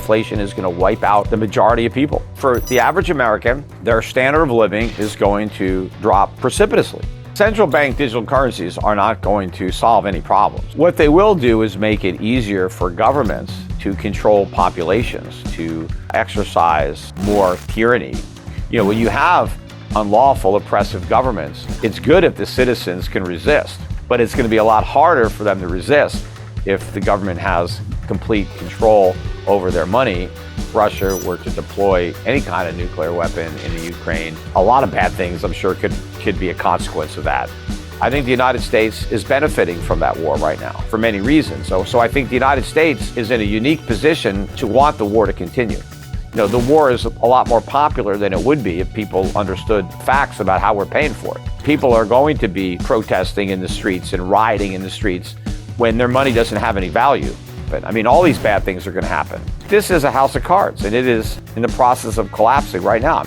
inflation is going to wipe out the majority of people. For the average American, their standard of living is going to drop precipitously. Central bank digital currencies are not going to solve any problems. What they will do is make it easier for governments to control populations, to exercise more tyranny. You know, when you have unlawful, oppressive governments, it's good if the citizens can resist, but it's going to be a lot harder for them to resist if the government has complete control over their money. If Russia were to deploy any kind of nuclear weapon in the Ukraine, a lot of bad things, I'm sure, could be a consequence of that. I think the United States is benefiting from that war right now for many reasons. So I think the United States is in a unique position to want the war to continue. You know, the war is a lot more popular than it would be if people understood facts about how we're paying for it. People are going to be protesting in the streets and rioting in the streets when their money doesn't have any value. But I mean, all these bad things are going to happen. This is a house of cards, and it is in the process of collapsing right now.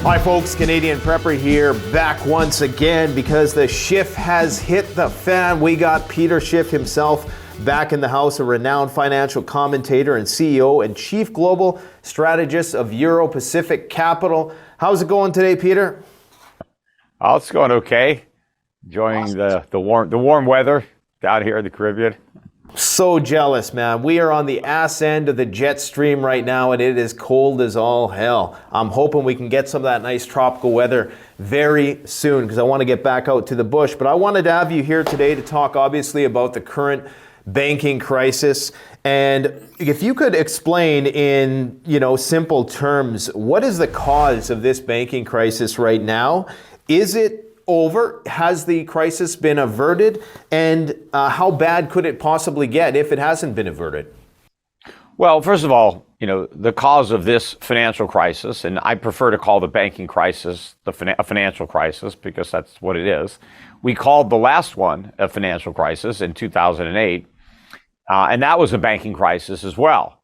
Hi folks, Canadian Prepper here, back once again because the Schiff has hit the fan. We got Peter Schiff himself back in the house, a renowned financial commentator and CEO and Chief Global Strategist of Euro Pacific Capital. How's it going today, Peter? Oh, it's going okay. Enjoying the warm weather down here in the Caribbean. So jealous, man. We are on the ass end of the jet stream right now, and it is cold as all hell. I'm hoping we can get some of that nice tropical weather very soon because I want to get back out to the bush. But I wanted to have you here today to talk, obviously, about the current banking crisis. And if you could explain in, simple terms, what is the cause of this banking crisis right now? Is it over? Has the crisis been averted? And how bad could it possibly get if it hasn't been averted? Well, first of all, the cause of this financial crisis, and I prefer to call the banking crisis a financial crisis because that's what it is. We called the last one a financial crisis in 2008, and that was a banking crisis as well.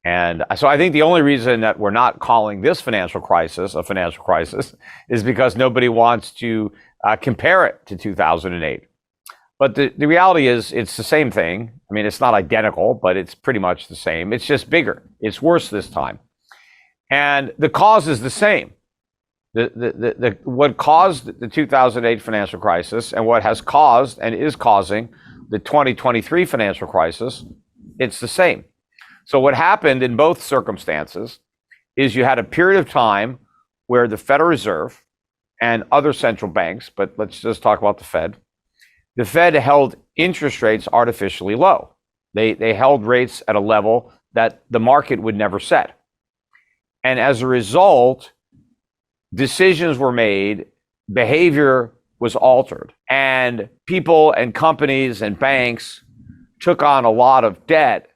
And so I think the only reason that we're not calling this financial crisis a financial crisis is because nobody wants to compare it to 2008. But the reality is it's the same thing. I mean, it's not identical, but it's pretty much the same. It's just bigger. It's worse this time. And the cause is the same. What caused the 2008 financial crisis and what has caused and is causing the 2023 financial crisis, it's the same. So what happened in both circumstances is you had a period of time where the Federal Reserve and other central banks, but let's just talk about the Fed held interest rates artificially low. They held rates at a level that the market would never set. And as a result, decisions were made, behavior was altered, and people and companies and banks took on a lot of debt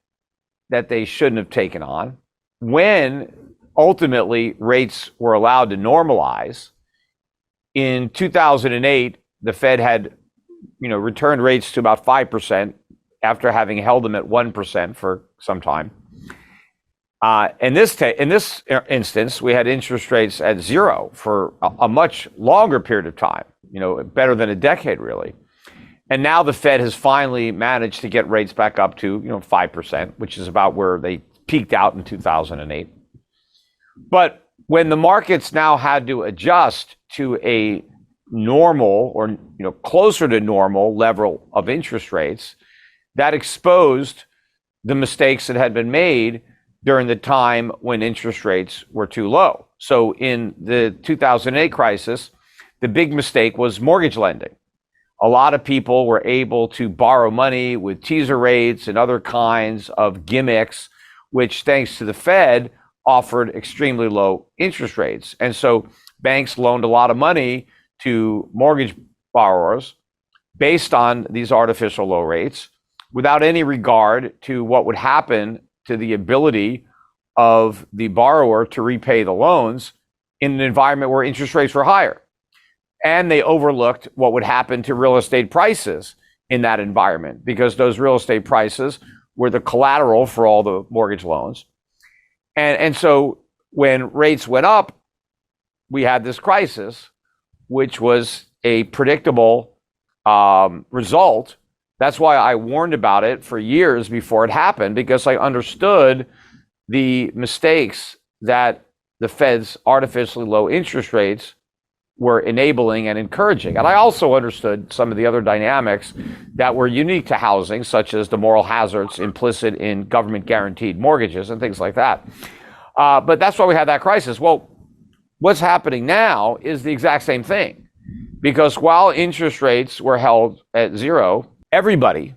that they shouldn't have taken on. When ultimately rates were allowed to normalize, in 2008, the Fed had, returned rates to about 5% after having held them at 1% for some time. In this instance, we had interest rates at zero for a much longer period of time, better than a decade, really. And now the Fed has finally managed to get rates back up to, 5%, which is about where they peaked out in 2008. But when the markets now had to adjust to a normal or, closer to normal level of interest rates, that exposed the mistakes that had been made during the time when interest rates were too low. So in the 2008 crisis, the big mistake was mortgage lending. A lot of people were able to borrow money with teaser rates and other kinds of gimmicks, which, thanks to the Fed, offered extremely low interest rates. And so banks loaned a lot of money to mortgage borrowers based on these artificial low rates without any regard to what would happen to the ability of the borrower to repay the loans in an environment where interest rates were higher. And they overlooked what would happen to real estate prices in that environment because those real estate prices were the collateral for all the mortgage loans. And so when rates went up, we had this crisis. which was a predictable result. That's why I warned about it for years before it happened, because I understood the mistakes that the Fed's artificially low interest rates were enabling and encouraging. And I also understood some of the other dynamics that were unique to housing, such as the moral hazards implicit in government guaranteed mortgages and things like that. But that's why we had that crisis. Well, what's happening now is the exact same thing, because while interest rates were held at zero, everybody,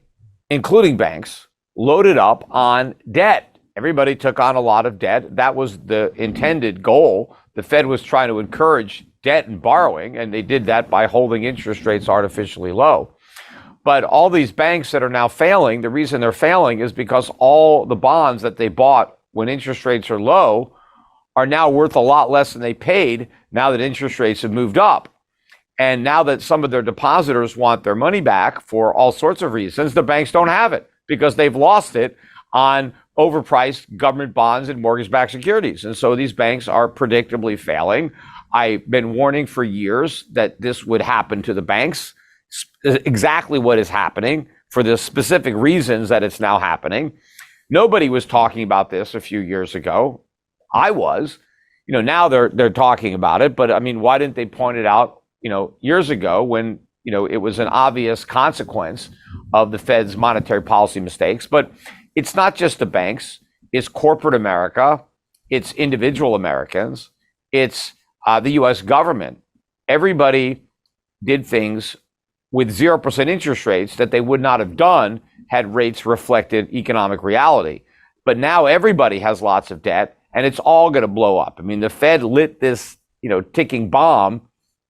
including banks, loaded up on debt. Everybody took on a lot of debt. That was the intended goal. The Fed was trying to encourage debt and borrowing, and they did that by holding interest rates artificially low. But all these banks that are now failing, the reason they're failing is because all the bonds that they bought when interest rates are low are now worth a lot less than they paid now that interest rates have moved up. And now that some of their depositors want their money back for all sorts of reasons, the banks don't have it because they've lost it on overpriced government bonds and mortgage-backed securities. And so these banks are predictably failing. I've been warning for years that this would happen to the banks, exactly what is happening for the specific reasons that it's now happening. Nobody was talking about this a few years ago. I was. Now they're talking about it, but I mean, why didn't they point it out, years ago when, it was an obvious consequence of the Fed's monetary policy mistakes? But it's not just the banks, it's corporate America, it's individual Americans, it's the US government. Everybody did things with 0% interest rates that they would not have done had rates reflected economic reality. But now everybody has lots of debt and it's all going to blow up. I mean, the Fed lit this, ticking bomb,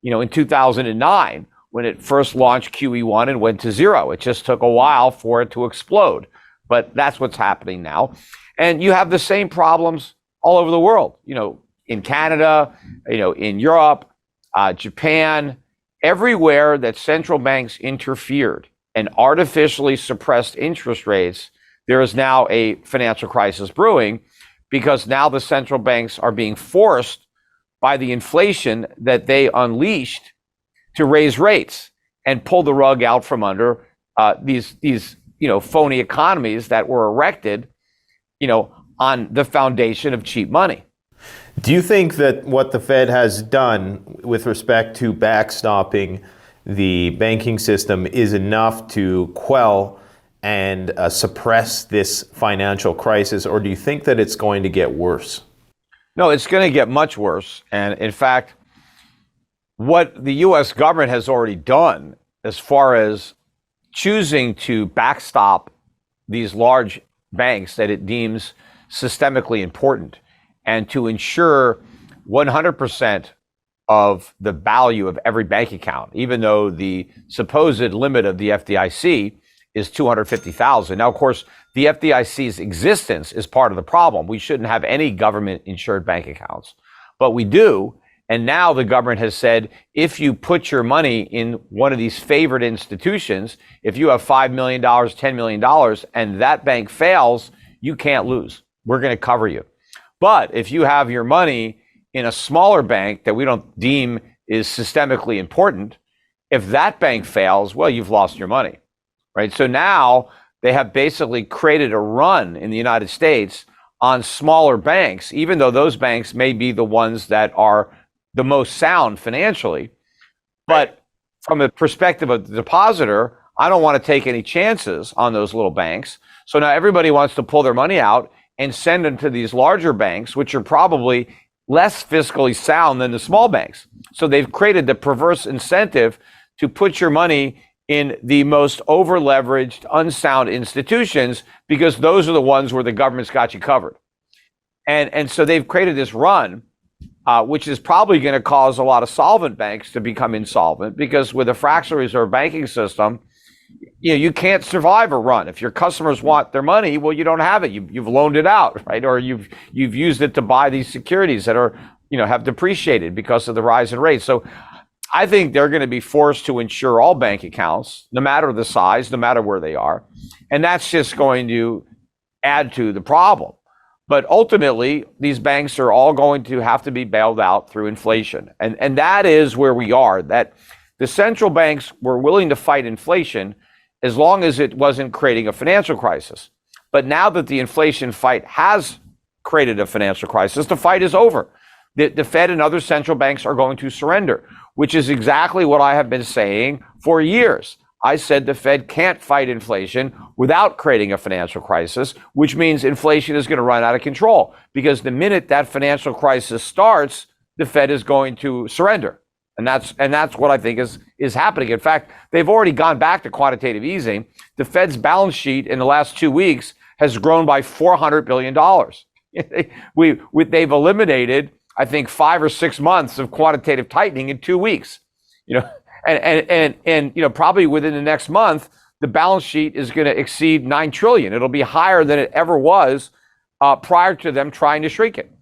in 2009 when it first launched QE1 and went to zero. It just took a while for it to explode. But that's what's happening now. And you have the same problems all over the world, in Canada, in Europe, Japan, everywhere that central banks interfered and artificially suppressed interest rates, there is now a financial crisis brewing, because now the central banks are being forced by the inflation that they unleashed to raise rates and pull the rug out from under these phony economies that were erected, on the foundation of cheap money. Do you think that what the Fed has done with respect to backstopping the banking system is enough to quell and suppress this financial crisis, or do you think that it's going to get worse? No, it's going to get much worse. And in fact, what the U.S. government has already done as far as choosing to backstop these large banks that it deems systemically important, and to ensure 100% of the value of every bank account, even though the supposed limit of the FDIC is $250,000. Now, of course, the FDIC's existence is part of the problem. We shouldn't have any government-insured bank accounts, but we do. And now the government has said, if you put your money in one of these favored institutions, if you have $5 million, $10 million, and that bank fails, you can't lose. We're going to cover you. But if you have your money in a smaller bank that we don't deem is systemically important, if that bank fails, well, you've lost your money, right? So now they have basically created a run in the United States on smaller banks, even though those banks may be the ones that are the most sound financially. But from the perspective of the depositor, I don't want to take any chances on those little banks. So now everybody wants to pull their money out and send them to these larger banks, which are probably less fiscally sound than the small banks. So they've created the perverse incentive to put your money in the most over-leveraged, unsound institutions, because those are the ones where the government's got you covered. And so they've created this run, which is probably going to cause a lot of solvent banks to become insolvent, because with a fractional reserve banking system, you can't survive a run. If your customers want their money, well, you don't have it. You've loaned it out, right? Or you've used it to buy these securities that are, have depreciated because of the rise in rates. So I think they're going to be forced to insure all bank accounts, no matter the size, no matter where they are. And that's just going to add to the problem. But ultimately, these banks are all going to have to be bailed out through inflation. And that is where we are, that the central banks were willing to fight inflation as long as it wasn't creating a financial crisis. But now that the inflation fight has created a financial crisis, the fight is over. The Fed and other central banks are going to surrender, which is exactly what I have been saying for years. I said the Fed can't fight inflation without creating a financial crisis, which means inflation is going to run out of control, because the minute that financial crisis starts, the Fed is going to surrender. And that's what I think is happening. In fact, they've already gone back to quantitative easing. The Fed's balance sheet in the last 2 weeks has grown by $400 billion. They've eliminated, I think, 5 or 6 months of quantitative tightening in 2 weeks. And probably within the next month, the balance sheet is going to exceed $9 trillion. It'll be higher than it ever was prior to them trying to shrink it.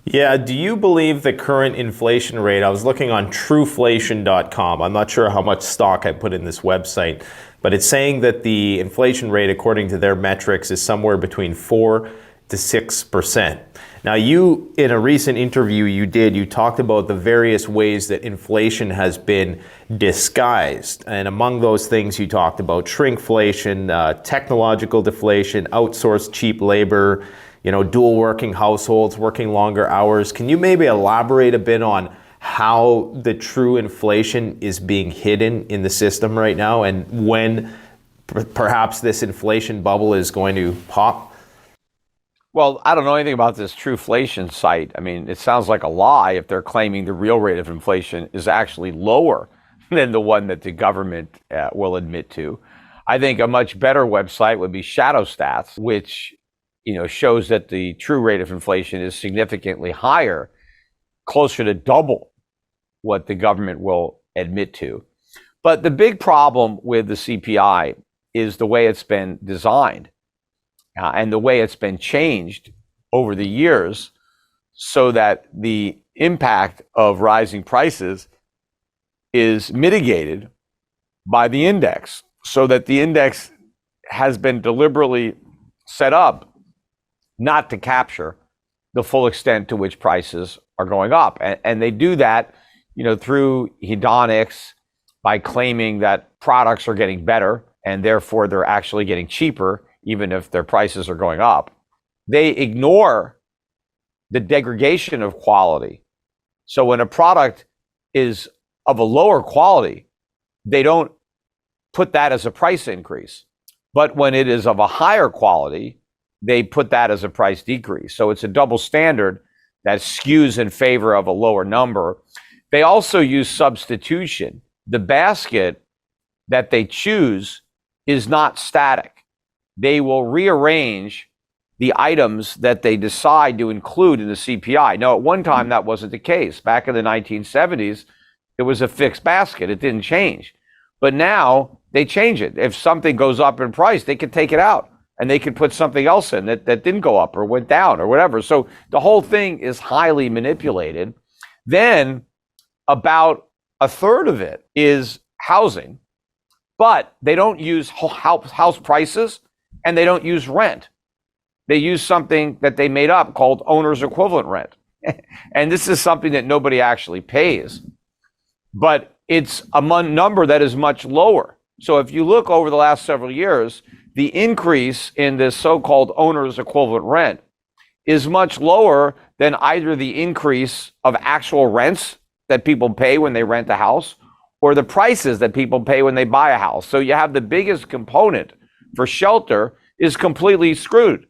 Yeah, do you believe the current inflation rate? I was looking on trueflation.com. I'm not sure how much stock I put in this website, but it's saying that the inflation rate, according to their metrics, is somewhere between 4 to 6%. Now, you, in a recent interview you talked about the various ways that inflation has been disguised. And among those things, you talked about shrinkflation, technological deflation, outsourced cheap labor, dual working households, working longer hours. Can you maybe elaborate a bit on how the true inflation is being hidden in the system right now, and when perhaps this inflation bubble is going to pop? Well, I don't know anything about this Trueflation site. I mean, it sounds like a lie if they're claiming the real rate of inflation is actually lower than the one that the government will admit to. I think a much better website would be Shadow Stats, which shows that the true rate of inflation is significantly higher, closer to double what the government will admit to. But the big problem with the CPI is the way it's been designed and the way it's been changed over the years, so that the impact of rising prices is mitigated by the index, so that the index has been deliberately set up not to capture the full extent to which prices are going up. And they do that, through hedonics, by claiming that products are getting better and therefore they're actually getting cheaper, even if their prices are going up. They ignore the degradation of quality. So when a product is of a lower quality, they don't put that as a price increase. But when it is of a higher quality, they put that as a price decrease. So it's a double standard that skews in favor of a lower number. They also use substitution. The basket that they choose is not static. They will rearrange the items that they decide to include in the CPI. Now, at one time, that wasn't the case. Back in the 1970s, it was a fixed basket. It didn't change. But now they change it. If something goes up in price, they could take it out and they could put something else in that didn't go up or went down or whatever. So the whole thing is highly manipulated. Then about a third of it is housing, but they don't use house prices and they don't use rent. They use something that they made up called owner's equivalent rent. And this is something that nobody actually pays, but it's a number that is much lower. So if you look over the last several years, the increase in this so-called owner's equivalent rent is much lower than either the increase of actual rents that people pay when they rent a house or the prices that people pay when they buy a house. So you have the biggest component for shelter is completely screwed.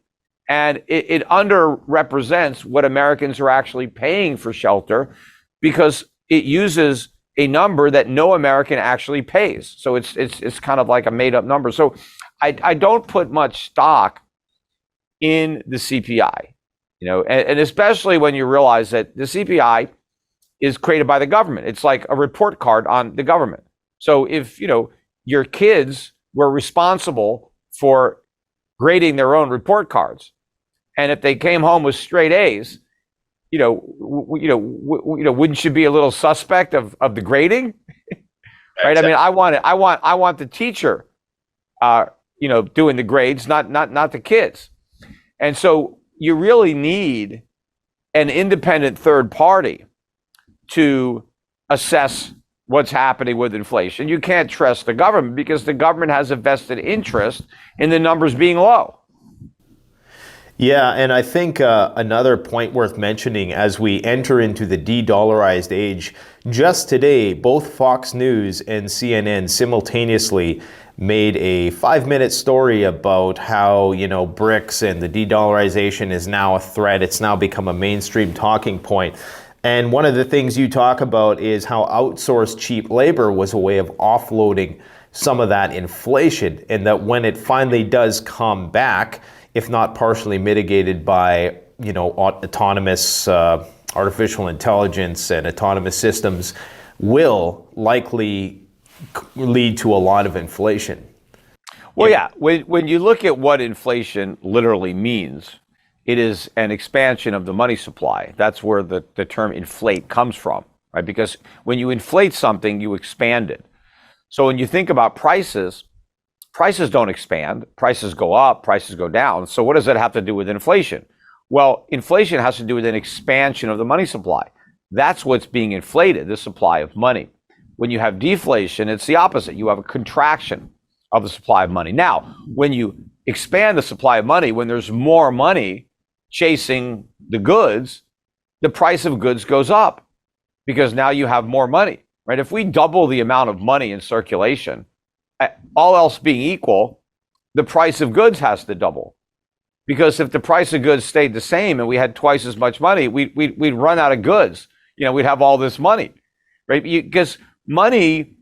And it underrepresents what Americans are actually paying for shelter, because it uses a number that no American actually pays. So it's kind of like a made up number. So I don't put much stock in the CPI, and especially when you realize that the CPI is created by the government. It's like a report card on the government. So if, your kids were responsible for grading their own report cards, and if they came home with straight A's, wouldn't you be a little suspect of the grading? Right? Exactly. I mean, I want the teacher, doing the grades, not the kids. And so, you really need an independent third party to assess what's happening with inflation. You can't trust the government because the government has a vested interest in the numbers being low. Yeah, and I think another point worth mentioning as we enter into the de-dollarized age, just today, both Fox News and CNN simultaneously made a 5-minute story about how, BRICS and the de-dollarization is now a threat. It's now become a mainstream talking point. And one of the things you talk about is how outsourced cheap labor was a way of offloading some of that inflation, and that when it finally does come back, if not partially mitigated by, autonomous artificial intelligence and autonomous systems, will likely lead to a lot of inflation. Well, yeah, when you look at what inflation literally means, it is an expansion of the money supply. That's where the term inflate comes from, right? Because when you inflate something, you expand it. So when you think about prices don't expand, prices go up, prices go down. So what does that have to do with inflation? Well, inflation has to do with an expansion of the money supply. That's what's being inflated, the supply of money. When you have deflation, it's the opposite. You have a contraction of the supply of money. Now, when you expand the supply of money, when there's more money chasing the goods, the price of goods goes up because now you have more money, right? If we double the amount of money in circulation, all else being equal, the price of goods has to double. Because if the price of goods stayed the same and we had twice as much money, we'd run out of goods. We'd have all this money, right? Because money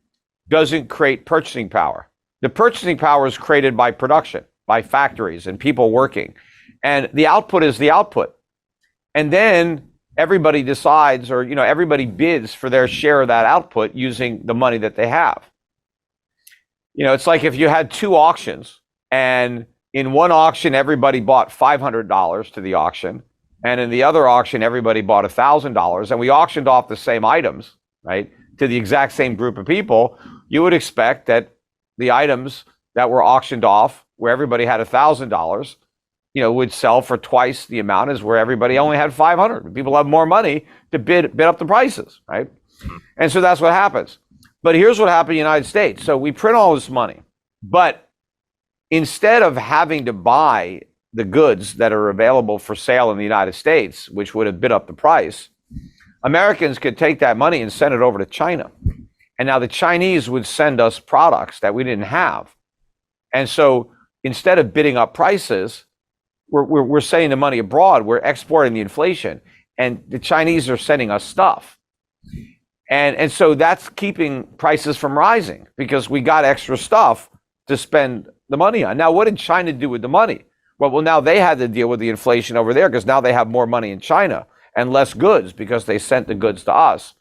doesn't create purchasing power. The purchasing power is created by production, by factories and people working. And the output is the output. And then everybody decides, or everybody bids for their share of that output using the money that they have. It's like if you had two auctions, and in one auction, everybody bought $500 to the auction, and in the other auction, everybody bought $1,000, and we auctioned off the same items, right, to the exact same group of people. You would expect that the items that were auctioned off, where everybody had $1,000, would sell for twice the amount as where everybody only had 500. People have more money to bid up the prices, right? And so that's what happens. But here's what happened in the United States. So we print all this money, but instead of having to buy the goods that are available for sale in the United States, which would have bid up the price, Americans could take that money and send it over to China. And now the Chinese would send us products that we didn't have. And so instead of bidding up prices, we're sending the money abroad, we're exporting the inflation, and the Chinese are sending us stuff. And so that's keeping prices from rising because we got extra stuff to spend the money on. Now, what did China do with the money? Well, now they had to deal with the inflation over there because now they have more money in China and less goods because they sent the goods to us.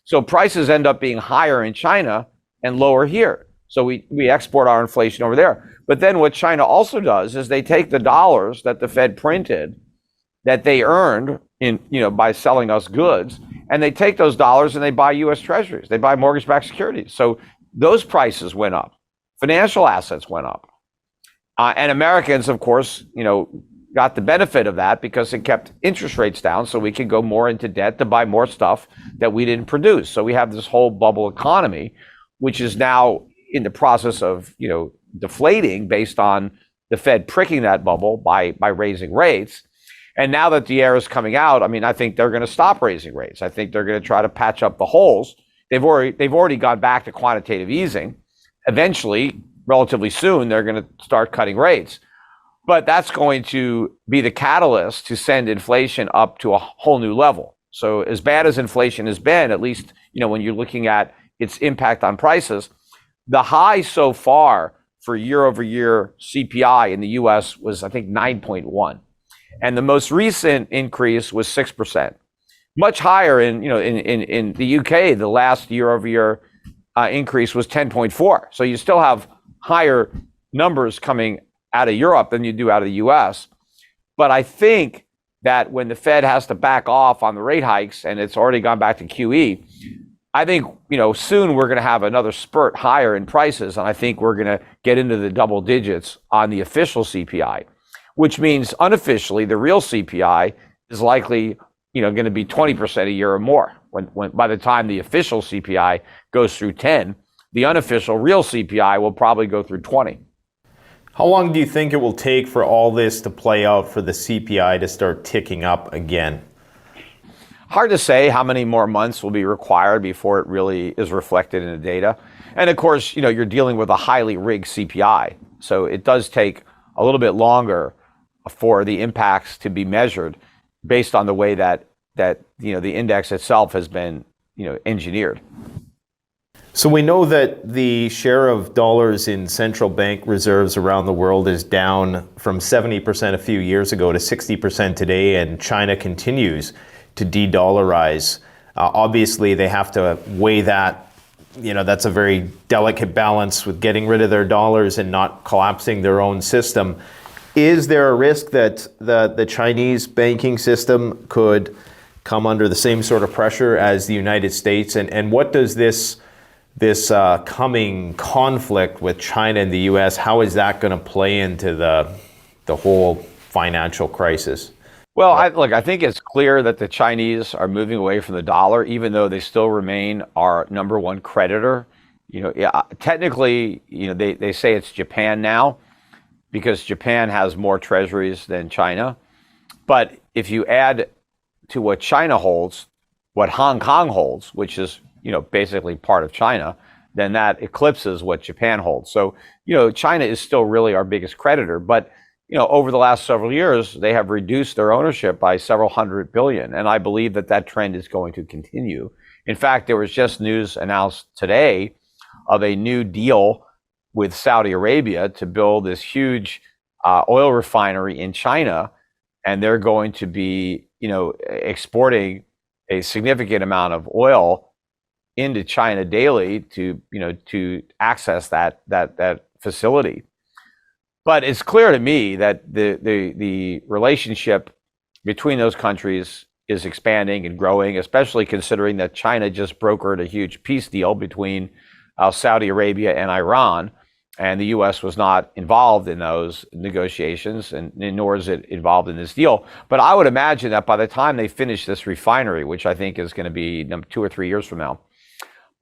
So prices end up being higher in China and lower here. So we export our inflation over there. But then what China also does is they take the dollars that the Fed printed that they earned by selling us goods, and they take those dollars and they buy U.S. Treasuries. They buy mortgage-backed securities. So those prices went up. Financial assets went up. And Americans, of course, got the benefit of that because it kept interest rates down so we could go more into debt to buy more stuff that we didn't produce. So we have this whole bubble economy, which is now in the process of, deflating based on the Fed pricking that bubble by raising rates. And now that the air is coming out, I think they're going to stop raising rates. I think they're going to try to patch up the holes. They've already gone back to quantitative easing. Eventually, relatively soon, they're going to start cutting rates. But that's going to be the catalyst to send inflation up to a whole new level. So as bad as inflation has been, at least, when you're looking at its impact on prices, the high so far for year over year CPI in the US was, I think, 9.1. And the most recent increase was 6%. Much higher in the UK, the last year over year increase was 10.4. So you still have higher numbers coming out of Europe than you do out of the US. But I think that when the Fed has to back off on the rate hikes, and it's already gone back to QE, I think, soon we're going to have another spurt higher in prices. And I think we're going to get into the double digits on the official CPI. which means unofficially the real CPI is likely, going to be 20% a year or more. When by the time the official CPI goes through 10, the unofficial real CPI will probably go through 20. How long do you think it will take for all this to play out, for the CPI to start ticking up again? Hard to say how many more months will be required before it really is reflected in the data. And of course, you're dealing with a highly rigged CPI. So it does take a little bit longer for the impacts to be measured based on the way that the index itself has been, engineered. So we know that the share of dollars in central bank reserves around the world is down from 70% a few years ago to 60% today, and China continues to de-dollarize. Obviously, they have to weigh that. That's a very delicate balance with getting rid of their dollars and not collapsing their own system. Is there a risk that the Chinese banking system could come under the same sort of pressure as the United States? And what does this coming conflict with China and the U.S., how is that going to play into the whole financial crisis? Well, I think it's clear that the Chinese are moving away from the dollar, even though they still remain our number one creditor. Technically, they say it's Japan now because Japan has more treasuries than China. But if you add to what China holds, what Hong Kong holds, which is basically part of China, then that eclipses what Japan holds. So, China is still really our biggest creditor. But, over the last several years, they have reduced their ownership by several hundred billion. And I believe that trend is going to continue. In fact, there was just news announced today of a new deal with Saudi Arabia to build this huge oil refinery in China. And they're going to be, exporting a significant amount of oil into China daily to access that facility. But it's clear to me that the relationship between those countries is expanding and growing, especially considering that China just brokered a huge peace deal between Saudi Arabia and Iran, and the U.S. was not involved in those negotiations, and nor is it involved in this deal. But I would imagine that by the time they finish this refinery, which I think is going to be 2 or 3 years from now,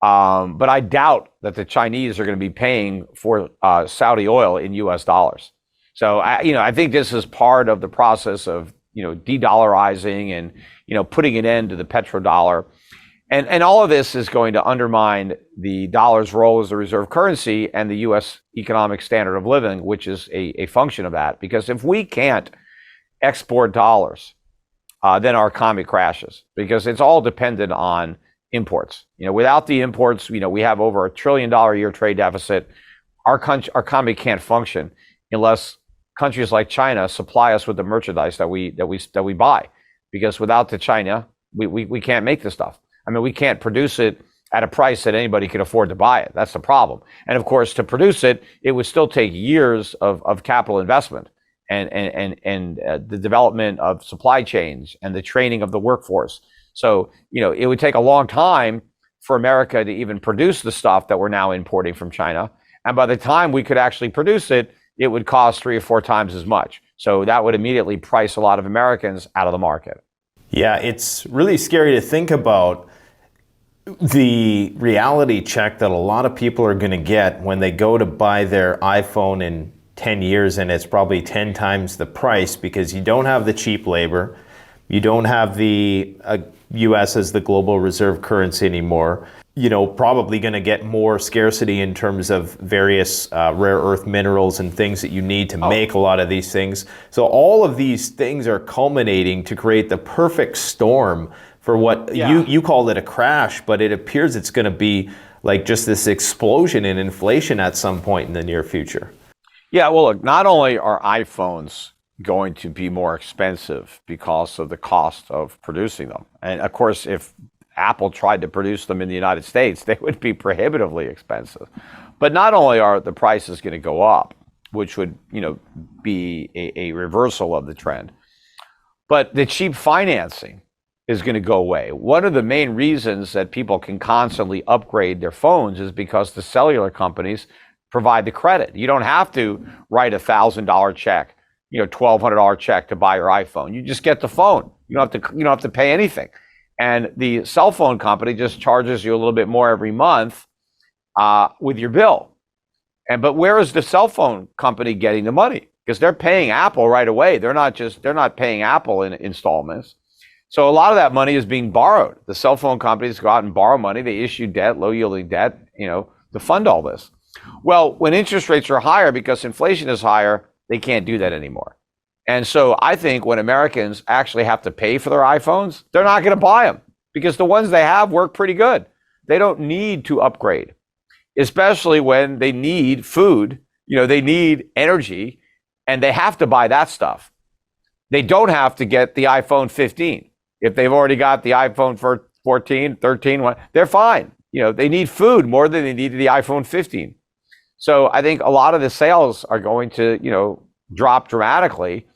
but I doubt that the Chinese are going to be paying for Saudi oil in U.S. dollars. So I think this is part of the process of de-dollarizing and putting an end to the petrodollar, and all of this is going to undermine the dollar's role as the reserve currency and the U.S. economic standard of living, which is a function of that. Because if we can't export dollars, then our economy crashes, because it's all dependent on imports. Without the imports, we have over $1 trillion a year trade deficit. Our economy can't function unless countries like China supply us with the merchandise that we buy. Because without the China, we can't make this stuff. I mean, we can't produce it at a price that anybody can afford to buy it. That's the problem. And of course, to produce it, it would still take years of capital investment and the development of supply chains and the training of the workforce. So, it would take a long time for America to even produce the stuff that we're now importing from China. And by the time we could actually produce it, it would cost 3 or 4 times as much. So that would immediately price a lot of Americans out of the market. Yeah, it's really scary to think about the reality check that a lot of people are going to get when they go to buy their iPhone in 10 years, and it's probably 10 times the price because you don't have the cheap labor. You don't have the U.S. as the global reserve currency anymore. Probably going to get more scarcity in terms of various rare earth minerals and things that you need to make a lot of these things. So all of these things are culminating to create the perfect storm for what you called it a crash, but it appears it's going to be like just this explosion in inflation at some point in the near future. Yeah, well, look, not only are iPhones going to be more expensive because of the cost of producing them. And of course, if Apple tried to produce them in the United States, they would be prohibitively expensive. But not only are the prices going to go up, which would, be a reversal of the trend, but the cheap financing is going to go away. One of the main reasons that people can constantly upgrade their phones is because the cellular companies provide the credit. You don't have to write $1,000 check $1,200 check to buy your iPhone. You just get the phone. You don't have to pay anything. And the cell phone company just charges you a little bit more every month with your bill. But where is the cell phone company getting the money? Because they're paying Apple right away. They're not paying Apple in installments. So a lot of that money is being borrowed. The cell phone companies go out and borrow money. They issue debt, low yielding debt, to fund all this. Well, when interest rates are higher because inflation is higher, they can't do that anymore. And so I think when Americans actually have to pay for their iPhones, they're not going to buy them because the ones they have work pretty good. They don't need to upgrade, especially when they need food, they need energy, and they have to buy that stuff. They don't have to get the iPhone 15. If they've already got the iPhone 14, 13, they're fine. They need food more than they need the iPhone 15. So I think a lot of the sales are going to, drop dramatically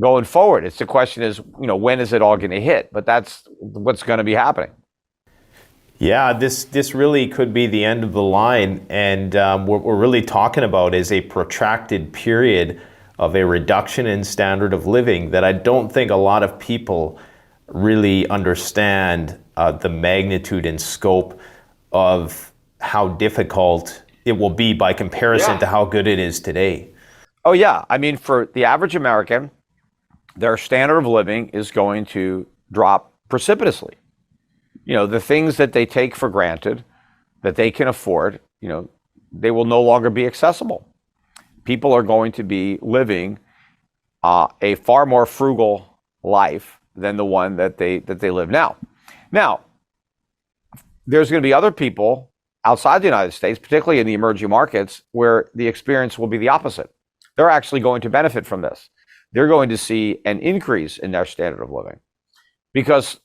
going forward. It's the question is, when is it all going to hit? But that's what's going to be happening. Yeah, this really could be the end of the line. And what we're really talking about is a protracted period of a reduction in standard of living that I don't think a lot of people really understand the magnitude and scope of how difficult it will be by comparison to how good it is today. Oh, yeah. I mean, for the average American, their standard of living is going to drop precipitously. The things that they take for granted, that they can afford, they will no longer be accessible. People are going to be living a far more frugal life than the one that they live now. Now, there's going to be other people outside the United States, particularly in the emerging markets, where the experience will be the opposite. They're actually going to benefit from this. They're going to see an increase in their standard of living because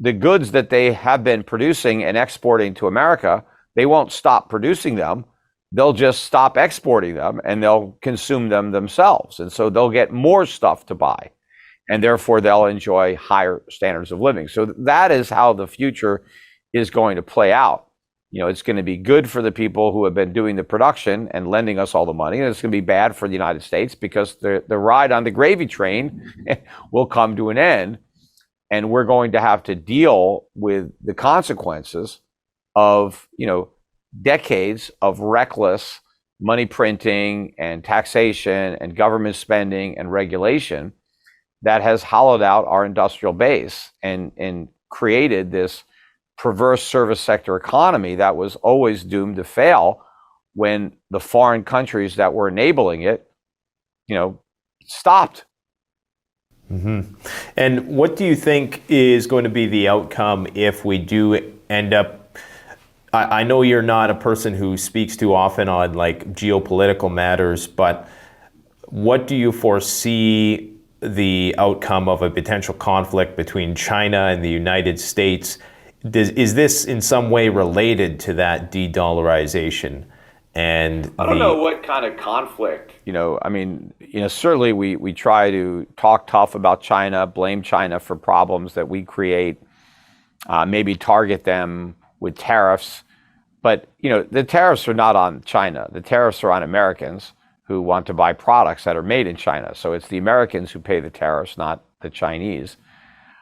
the goods that they have been producing and exporting to America, they won't stop producing them. They'll just stop exporting them and they'll consume them themselves. And so they'll get more stuff to buy. And therefore, they'll enjoy higher standards of living. So that is how the future is going to play out. It's going to be good for the people who have been doing the production and lending us all the money. And it's going to be bad for the United States because the ride on the gravy train will come to an end. And we're going to have to deal with the consequences of, decades of reckless money printing and taxation and government spending and regulation that has hollowed out our industrial base and created this perverse service sector economy that was always doomed to fail when the foreign countries that were enabling it, stopped. Mm-hmm. And what do you think is going to be the outcome if we do end up, I know you're not a person who speaks too often on like geopolitical matters, but what do you foresee the outcome of a potential conflict between China and the United States? Is this in some way related to that de-dollarization? And I don't know what kind of conflict, certainly we try to talk tough about China, blame China for problems that we create, maybe target them with tariffs. But, the tariffs are not on China. The tariffs are on Americans who want to buy products that are made in China. So it's the Americans who pay the tariffs, not the Chinese.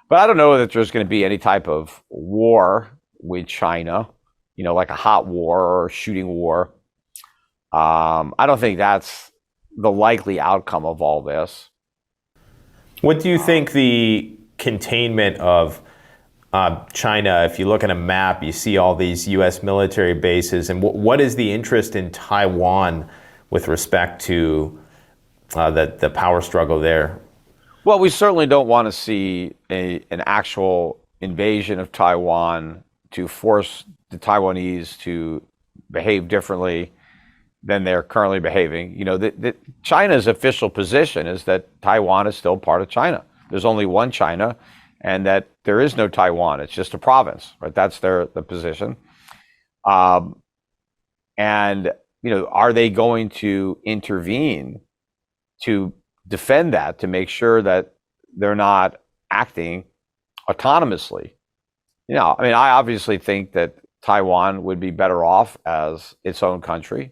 But I don't know that there's going to be any type of war with China, like a hot war or a shooting war. I don't think that's the likely outcome of all this. What do you think the containment of China, if you look at a map, you see all these U.S. military bases, and what is the interest in Taiwan with respect to the power struggle there? Well, we certainly don't want to see an actual invasion of Taiwan to force the Taiwanese to behave differently than they're currently behaving. China's official position is that Taiwan is still part of China. There's only one China, and that there is no Taiwan. It's just a province, right? That's the position. And are they going to intervene to defend that, to make sure that they're not acting autonomously? I obviously think that Taiwan would be better off as its own country.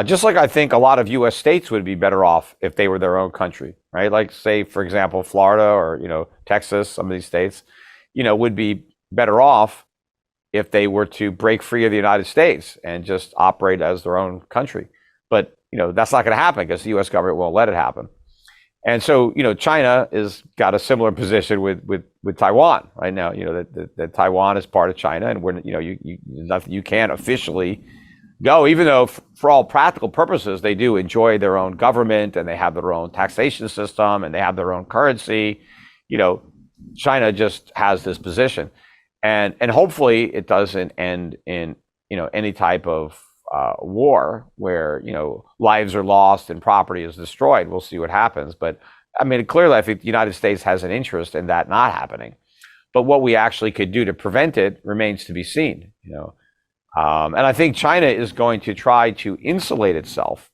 Just like I think a lot of U.S. states would be better off if they were their own country, right? Like, say, for example, Florida or, Texas, some of these states, would be better off if they were to break free of the United States and just operate as their own country. But, that's not going to happen because the U.S. government won't let it happen. And so, China has got a similar position with Taiwan right now. That Taiwan is part of China, and we're, you can't officially go, even though for all practical purposes, they do enjoy their own government and they have their own taxation system and they have their own currency. China just has this position, and hopefully it doesn't end in, any type of war where, lives are lost and property is destroyed. We'll see what happens. But I mean, clearly, I think the United States has an interest in that not happening. But what we actually could do to prevent it remains to be seen, And I think China is going to try to insulate itself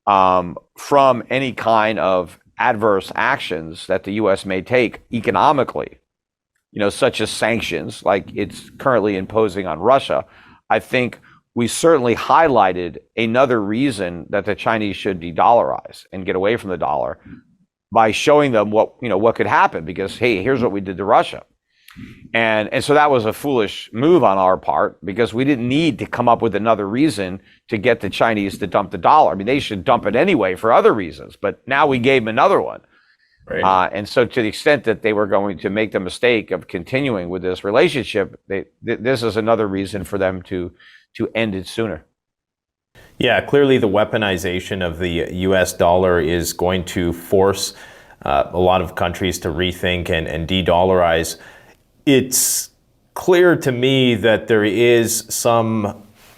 from any kind of adverse actions that the U.S. may take economically, such as sanctions like it's currently imposing on Russia. I think we certainly highlighted another reason that the Chinese should de-dollarize and get away from the dollar by showing them what could happen, because, hey, here's what we did to Russia. And so that was a foolish move on our part, because we didn't need to come up with another reason to get the Chinese to dump the dollar. I mean, they should dump it anyway for other reasons, but now we gave them another one. Right. And so to the extent that they were going to make the mistake of continuing with this relationship, this is another reason for them to end it sooner. Yeah, clearly the weaponization of the US dollar is going to force a lot of countries to rethink and de-dollarize. It's clear to me that there is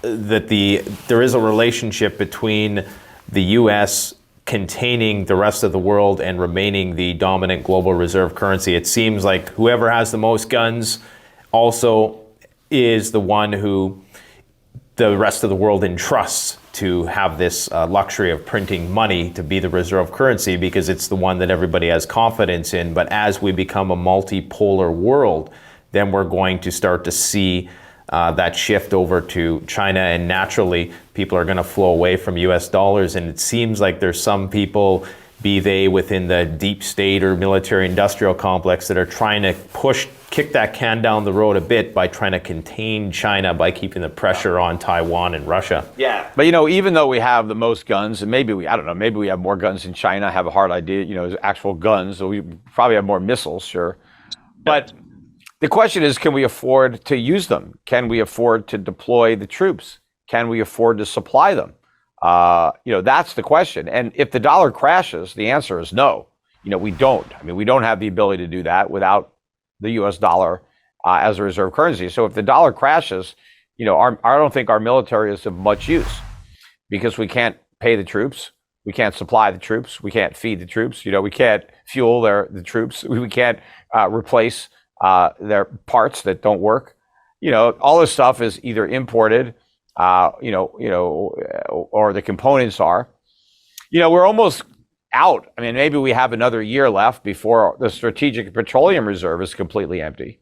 there is a relationship between the US containing the rest of the world and remaining the dominant global reserve currency. It seems like whoever has the most guns also is the one who the rest of the world entrusts to have this luxury of printing money to be the reserve currency, because it's the one that everybody has confidence in. But as we become a multipolar world, then we're going to start to see that shift over to China, and naturally people are going to flow away from US dollars. And it seems like there's some people, be they within the deep state or military industrial complex, that are trying to kick that can down the road a bit by trying to contain China by keeping the pressure on Taiwan and Russia. Yeah. But, even though we have the most guns, and maybe we have more guns in China, I have a hard idea, actual guns, so we probably have more missiles, sure. But the question is, can we afford to use them? Can we afford to deploy the troops? Can we afford to supply them? That's the question. And if the dollar crashes, the answer is no. We don't. I mean, we don't have the ability to do that the U.S. dollar as a reserve currency. So if the dollar crashes, I don't think our military is of much use, because we can't pay the troops, we can't supply the troops, we can't feed the troops, we can't fuel the troops, we can't replace their parts that don't work. All this stuff is either imported, or the components are. We're almost out. I mean, maybe we have another year left before the strategic petroleum reserve is completely empty.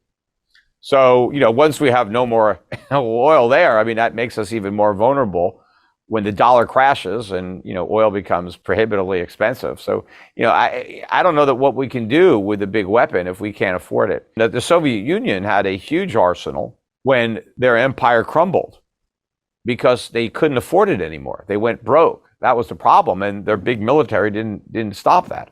So, once we have no more oil there, I mean, that makes us even more vulnerable when the dollar crashes and, oil becomes prohibitively expensive. So, I don't know that what we can do with a big weapon if we can't afford it. The Soviet Union had a huge arsenal when their empire crumbled, because they couldn't afford it anymore. They went broke. That was the problem, and their big military didn't stop that.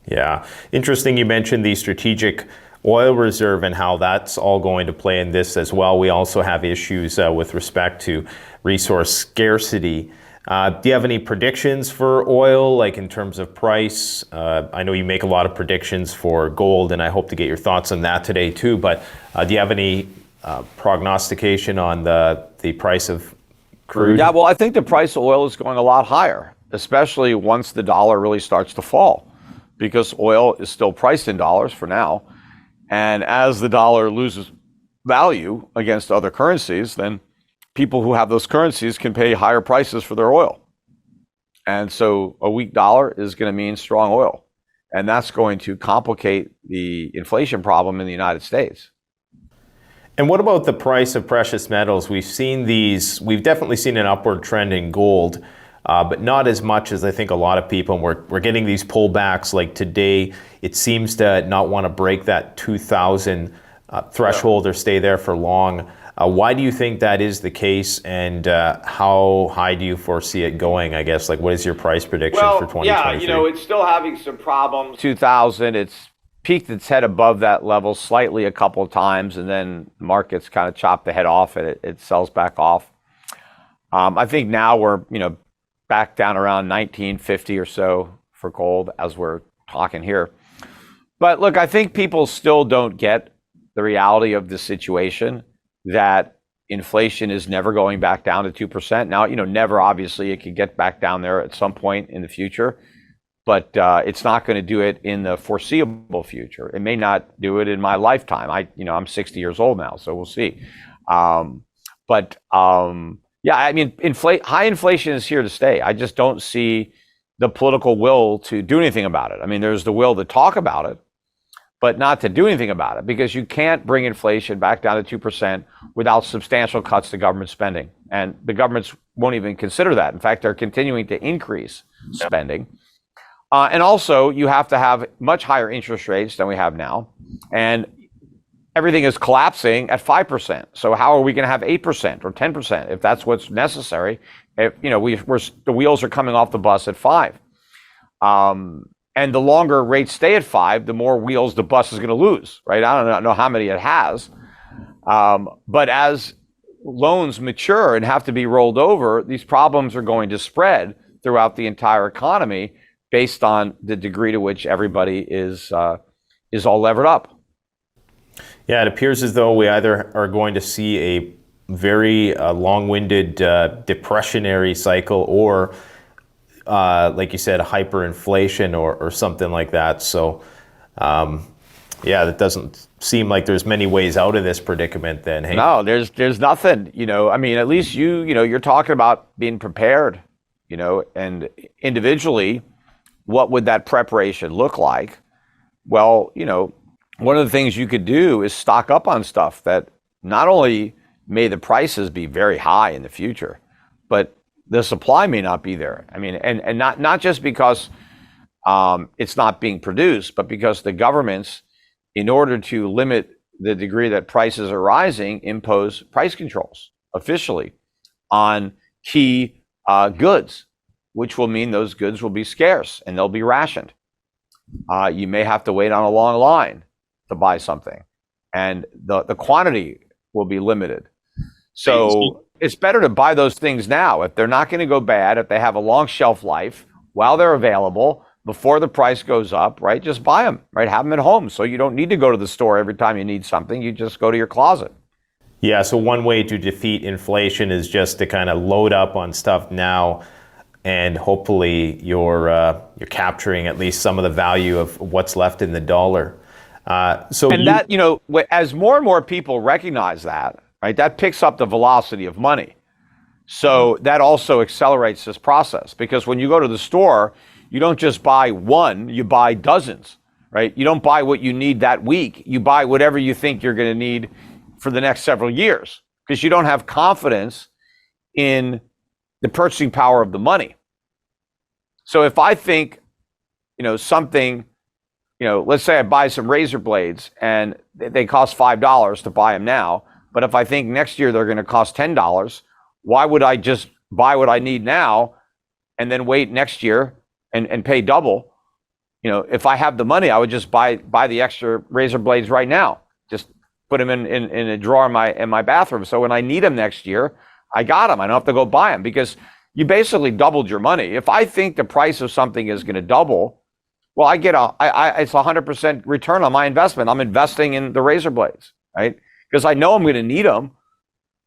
Yeah, interesting. You mentioned the strategic oil reserve and how that's all going to play in this as well. We also have issues with respect to resource scarcity. Do you have any predictions for oil, like in terms of price? I know you make a lot of predictions for gold, and I hope to get your thoughts on that today too. But do you have any prognostication on the price of crude? Yeah, well, I think the price of oil is going a lot higher, especially once the dollar really starts to fall, because oil is still priced in dollars for now. And as the dollar loses value against other currencies, then people who have those currencies can pay higher prices for their oil. And so a weak dollar is going to mean strong oil. And that's going to complicate the inflation problem in the United States. And what about the price of precious metals? We've definitely seen an upward trend in gold, but not as much as I think a lot of people. And we're getting these pullbacks like today. It seems to not want to break that 2,000 threshold or stay there for long. Why do you think that is the case, and how high do you foresee it going? I guess, like, what is your price prediction for 2023? Yeah, it's still having some problems. 2000, it's peaked its head above that level slightly a couple of times, and then the market's kind of chopped the head off, and it sells back off. I think now we're, back down around 1950 or so for gold as we're talking here. But look, I think people still don't get the reality of the situation, that inflation is never going back down to 2%. Now, never, obviously, it could get back down there at some point in the future, but it's not going to do it in the foreseeable future. It may not do it in my lifetime. I'm 60 years old now, so we'll see. Yeah, I mean, high inflation is here to stay. I just don't see the political will to do anything about it. I mean, there's the will to talk about it, but not to do anything about it, because you can't bring inflation back down to 2% without substantial cuts to government spending. And the governments won't even consider that. In fact, they're continuing to increase spending. And also, you have to have much higher interest rates than we have now. And everything is collapsing at 5%. So how are we going to have 8% or 10% if that's what's necessary? If the wheels are coming off the bus at 5. And the longer rates stay at 5, the more wheels the bus is going to lose, right? I don't know how many it has. But as loans mature and have to be rolled over, these problems are going to spread throughout the entire economy based on the degree to which everybody is all levered up. Yeah, it appears as though we either are going to see a very long-winded depressionary cycle, or like you said, hyperinflation or something like that. So, that doesn't seem like there's many ways out of this predicament then. Hey? No, there's nothing, I mean, at least you're talking about being prepared, and individually, what would that preparation look like? Well, one of the things you could do is stock up on stuff that not only may the prices be very high in the future, but the supply may not be there. I mean, and not just because it's not being produced, but because the governments, in order to limit the degree that prices are rising, impose price controls officially on key goods, which will mean those goods will be scarce and they'll be rationed. You may have to wait on a long line to buy something, and the quantity will be limited. So it's better to buy those things now. If they're not going to go bad, if they have a long shelf life, while they're available, before the price goes up, right? Just buy them, right? Have them at home, so you don't need to go to the store every time you need something. You just go to your closet. Yeah, so one way to defeat inflation is just to kind of load up on stuff now, and hopefully you're capturing at least some of the value of what's left in the dollar. As more and more people recognize that, right, that picks up the velocity of money. So that also accelerates this process, because when you go to the store, you don't just buy one, you buy dozens, right? You don't buy what you need that week. You buy whatever you think you're going to need for the next several years, because you don't have confidence in the purchasing power of the money. So if I think, something, let's say I buy some razor blades and they cost $5 to buy them now, but if I think next year they're going to cost $10, why would I just buy what I need now and then wait next year and pay double? If I have the money, I would just buy the extra razor blades right now. Just put them in a drawer in my bathroom. So when I need them next year, I got them. I don't have to go buy them, because you basically doubled your money. If I think the price of something is going to double, well, it's 100% return on my investment. I'm investing in the razor blades, right? Because I know I'm going to need them,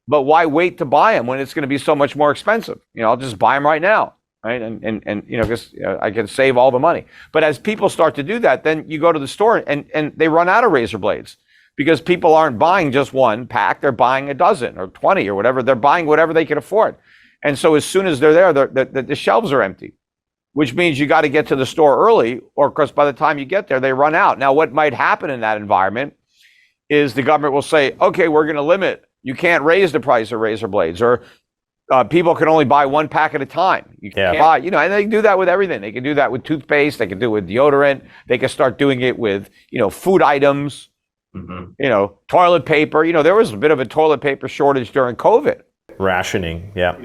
but why wait to buy them when it's going to be so much more expensive? I'll just buy them right now, right? And because I can save all the money. But as people start to do that, then you go to the store and they run out of razor blades, because people aren't buying just one pack. They're buying a dozen or 20 or whatever. They're buying whatever they can afford. And so as soon as they're there, the shelves are empty, which means you got to get to the store early, or of course, by the time you get there, they run out. Now, what might happen in that environment is the government will say, okay, we're going to limit. You can't raise the price of razor blades, or people can only buy one pack at a time. You can't buy, and they can do that with everything. They can do that with toothpaste. They can do it with deodorant. They can start doing it with, food items, toilet paper. There was a bit of a toilet paper shortage during COVID. Rationing, yeah.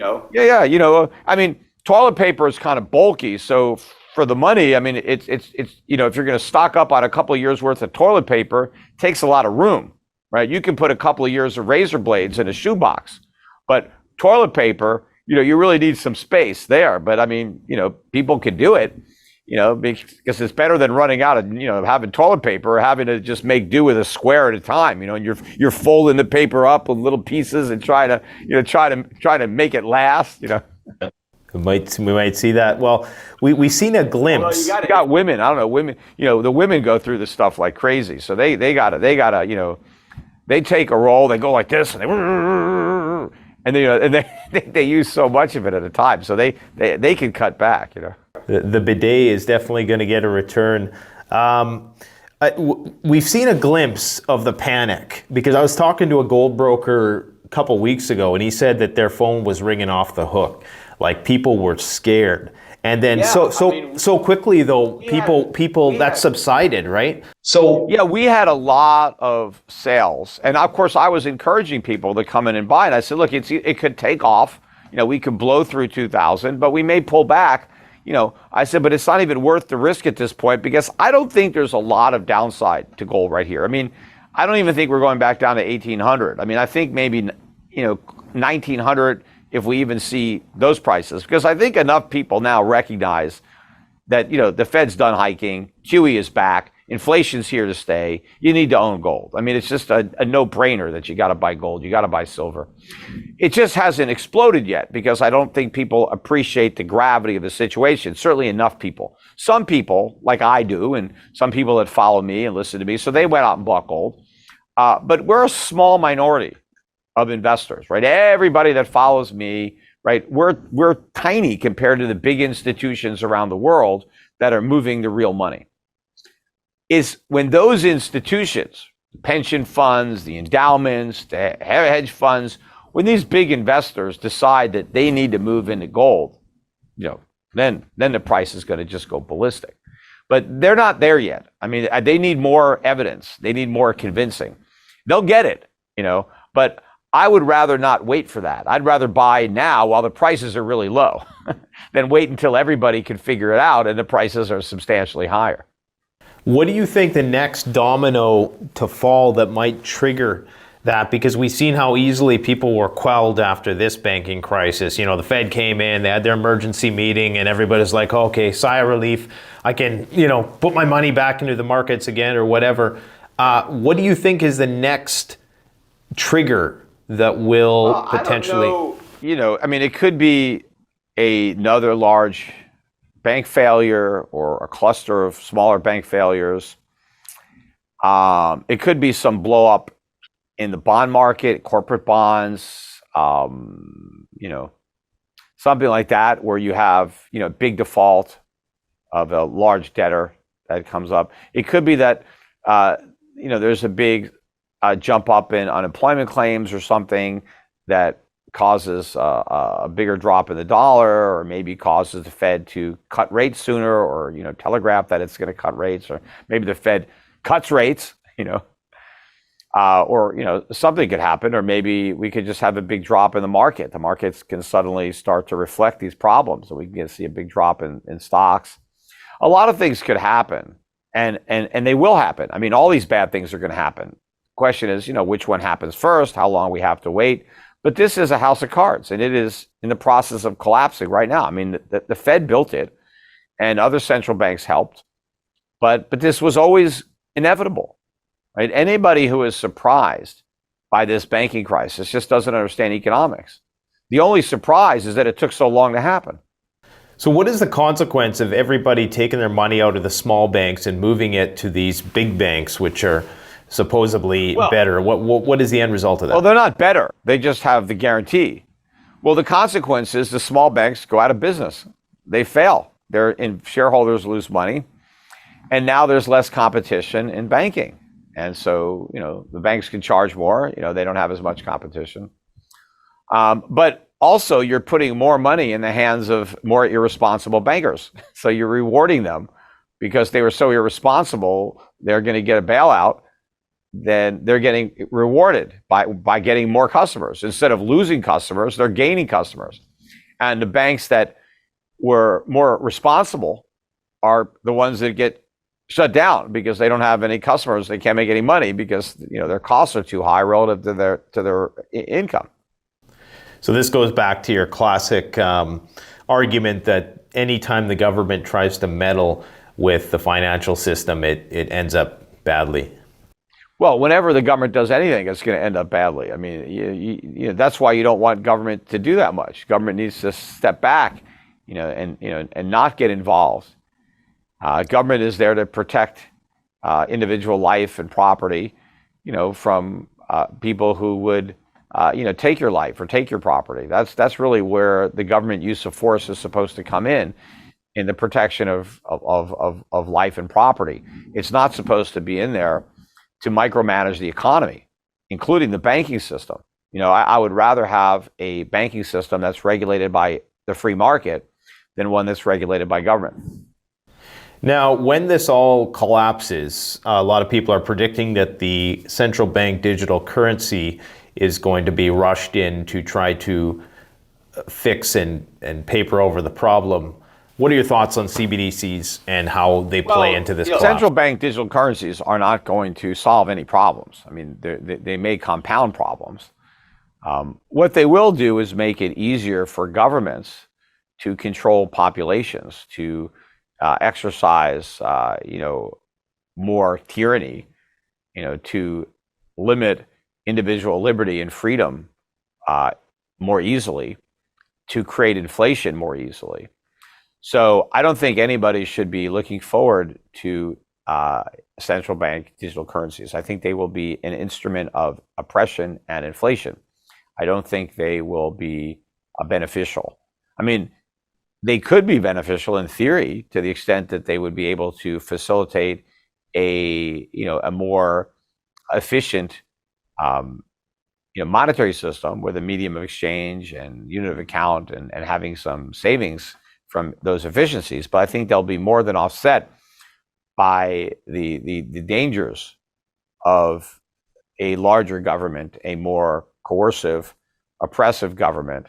I mean, toilet paper is kind of bulky. So for the money, I mean, it's if you're going to stock up on a couple of years worth of toilet paper, it takes a lot of room, right? You can put a couple of years of razor blades in a shoebox, but toilet paper, you really need some space there. But I mean, people can do it, because it's better than running out of, having toilet paper or having to just make do with a square at a time, and you're folding the paper up with little pieces and try to make it last, We might see that. Well, we've seen a glimpse. Well, you got women. I don't know, women. The women go through this stuff like crazy. So they gotta. They take a roll. They go like this, and they use so much of it at a time. So they can cut back. The bidet is definitely going to get a return. We've seen a glimpse of the panic, because I was talking to a gold broker a couple weeks ago, and he said that their phone was ringing off the hook. Like, people were scared. And then so quickly though, people that subsided, right? So yeah, we had a lot of sales, and of course I was encouraging people to come in and buy. And I said, look, it could take off. We could blow through 2,000, but we may pull back. I said, but it's not even worth the risk at this point, because I don't think there's a lot of downside to gold right here. I mean, I don't even think we're going back down to 1,800. I mean, I think maybe 1,900. If we even see those prices, because I think enough people now recognize that, the Fed's done hiking, QE is back, inflation's here to stay, you need to own gold. I mean, it's just a no-brainer that you got to buy gold, you got to buy silver. It just hasn't exploded yet, because I don't think people appreciate the gravity of the situation, certainly enough people. Some people, like I do, and some people that follow me and listen to me, so they went out and bought gold. But we're a small minority of investors, right? Everybody that follows me, right? We're tiny compared to the big institutions around the world that are moving the real money. Is when those institutions, pension funds, the endowments, the hedge funds, when these big investors decide that they need to move into gold, then the price is going to just go ballistic. But they're not there yet. I mean, they need more evidence. They need more convincing. They'll get it, but I would rather not wait for that. I'd rather buy now while the prices are really low than wait until everybody can figure it out and the prices are substantially higher. What do you think the next domino to fall that might trigger that? Because we've seen how easily people were quelled after this banking crisis. The Fed came in, they had their emergency meeting, and everybody's like, okay, sigh of relief. I can, put my money back into the markets again or whatever. What do you think is the next trigger that will potentially... I don't know. I mean, it could be another large bank failure or a cluster of smaller bank failures. It could be some blow up in the bond market, corporate bonds, something like that, where you have, big default of a large debtor that comes up. It could be that, there's a big jump up in unemployment claims or something that causes a bigger drop in the dollar, or maybe causes the Fed to cut rates sooner, or telegraph that it's going to cut rates, or maybe the Fed cuts rates, or something could happen, or maybe we could just have a big drop in the market. The markets can suddenly start to reflect these problems, and we can see a big drop in stocks. A lot of things could happen, and they will happen. I mean, all these bad things are going to happen. Question is, which one happens first, how long we have to wait. But this is a house of cards, and it is in the process of collapsing right now. I mean, the Fed built it, and other central banks helped, but this was always inevitable, right? Anybody who is surprised by this banking crisis just doesn't understand economics. The only surprise is that it took so long to happen. So what is the consequence of everybody taking their money out of the small banks and moving it to these big banks, which are supposedly better? What is the end result of that? Well, they're not better. They just have the guarantee. Well, the consequence is the small banks go out of business. They fail. Shareholders lose money. And now there's less competition in banking. And so, the banks can charge more. They don't have as much competition. But also, you're putting more money in the hands of more irresponsible bankers. So you're rewarding them because they were so irresponsible, they're going to get a bailout. Then they're getting rewarded by getting more customers. Instead of losing customers, they're gaining customers. And the banks that were more responsible are the ones that get shut down because they don't have any customers. They can't make any money because their costs are too high relative to their income. So this goes back to your classic argument that anytime the government tries to meddle with the financial system, it ends up badly. Well, whenever the government does anything, it's going to end up badly. I mean, that's why you don't want government to do that much. Government needs to step back, and not get involved. Government is there to protect individual life and property, from people who would, take your life or take your property. That's really where the government use of force is supposed to come in the protection of life and property. It's not supposed to be in there to micromanage the economy, including the banking system. I would rather have a banking system that's regulated by the free market than one that's regulated by government. Now, when this all collapses, a lot of people are predicting that the central bank digital currency is going to be rushed in to try to fix and paper over the problem. What are your thoughts on CBDCs and how they play into this collapse? Central bank digital currencies are not going to solve any problems. I mean, they may compound problems. What they will do is make it easier for governments to control populations, to exercise, more tyranny, to limit individual liberty and freedom more easily, to create inflation more easily. So I don't think anybody should be looking forward to central bank digital currencies. I think they will be an instrument of oppression and inflation. I don't think they will be beneficial. I mean, they could be beneficial in theory to the extent that they would be able to facilitate a more efficient monetary system with a medium of exchange and unit of account and having some savings from those efficiencies. But I think they'll be more than offset by the dangers of a larger government, a more coercive, oppressive government,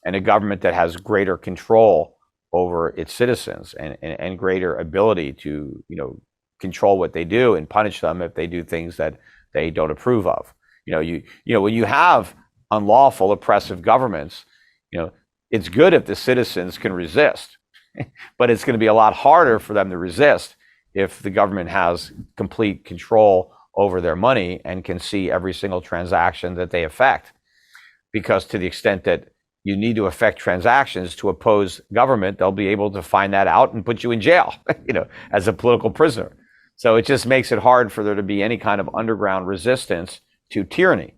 and a government that has greater control over its citizens and greater ability to control what they do and punish them if they do things that they don't approve of. When you have unlawful oppressive governments, it's good if the citizens can resist, but it's going to be a lot harder for them to resist if the government has complete control over their money and can see every single transaction that they effect. Because to the extent that you need to affect transactions to oppose government, they'll be able to find that out and put you in jail, as a political prisoner. So it just makes it hard for there to be any kind of underground resistance to tyranny,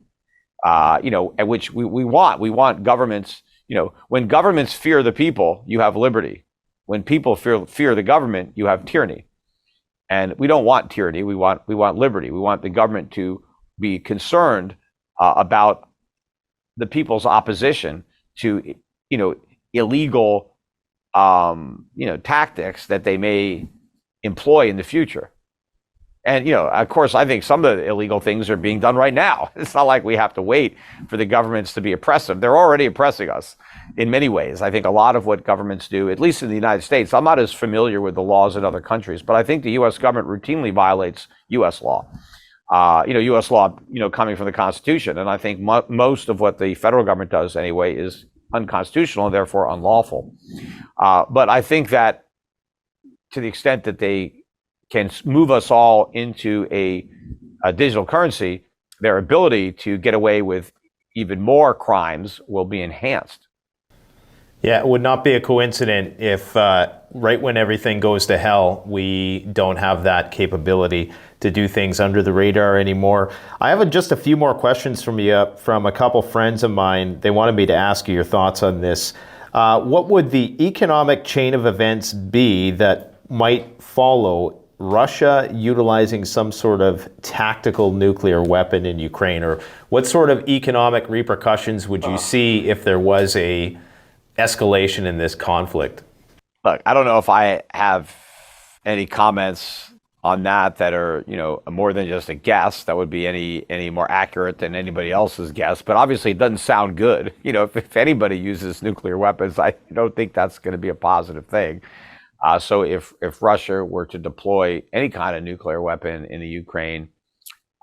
at which we want. We want governments. When governments fear the people, you have liberty. When people fear the government, you have tyranny. And we don't want tyranny. We want liberty. We want the government to be concerned about the people's opposition to illegal tactics that they may employ in the future. And of course, I think some of the illegal things are being done right now. It's not like we have to wait for the governments to be oppressive. They're already oppressing us in many ways. I think a lot of what governments do, at least in the United States, I'm not as familiar with the laws in other countries, but I think the U.S. government routinely violates U.S. law. U.S. law, coming from the Constitution. And I think most of what the federal government does anyway is unconstitutional and therefore unlawful. But I think that to the extent that they can move us all into a digital currency, their ability to get away with even more crimes will be enhanced. Yeah, it would not be a coincidence if right when everything goes to hell, we don't have that capability to do things under the radar anymore. I have just a few more questions from you, from a couple friends of mine. They wanted me to ask you your thoughts on this. What would the economic chain of events be that might follow Russia utilizing some sort of tactical nuclear weapon in Ukraine? Or what sort of economic repercussions would you see if there was a escalation in this conflict? Look, I don't know if I have any comments on that are, more than just a guess. That would be any more accurate than anybody else's guess. But obviously, it doesn't sound good. If anybody uses nuclear weapons, I don't think that's going to be a positive thing. So if Russia were to deploy any kind of nuclear weapon in the Ukraine,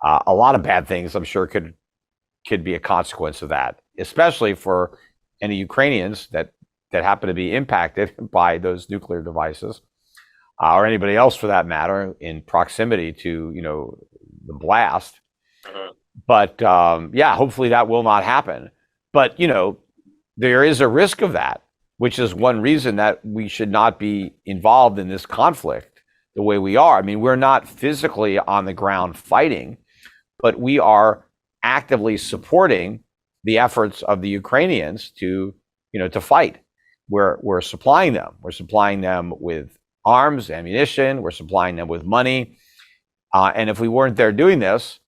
a lot of bad things, I'm sure, could be a consequence of that, especially for any Ukrainians that happen to be impacted by those nuclear devices. Or anybody else for that matter, in proximity to, the blast. But hopefully that will not happen. But, there is a risk of that, which is one reason that we should not be involved in this conflict the way we are. I mean, we're not physically on the ground fighting, but we are actively supporting the efforts of the Ukrainians to fight. We're supplying them. We're supplying them with arms, ammunition, we're supplying them with money. And if we weren't there doing this,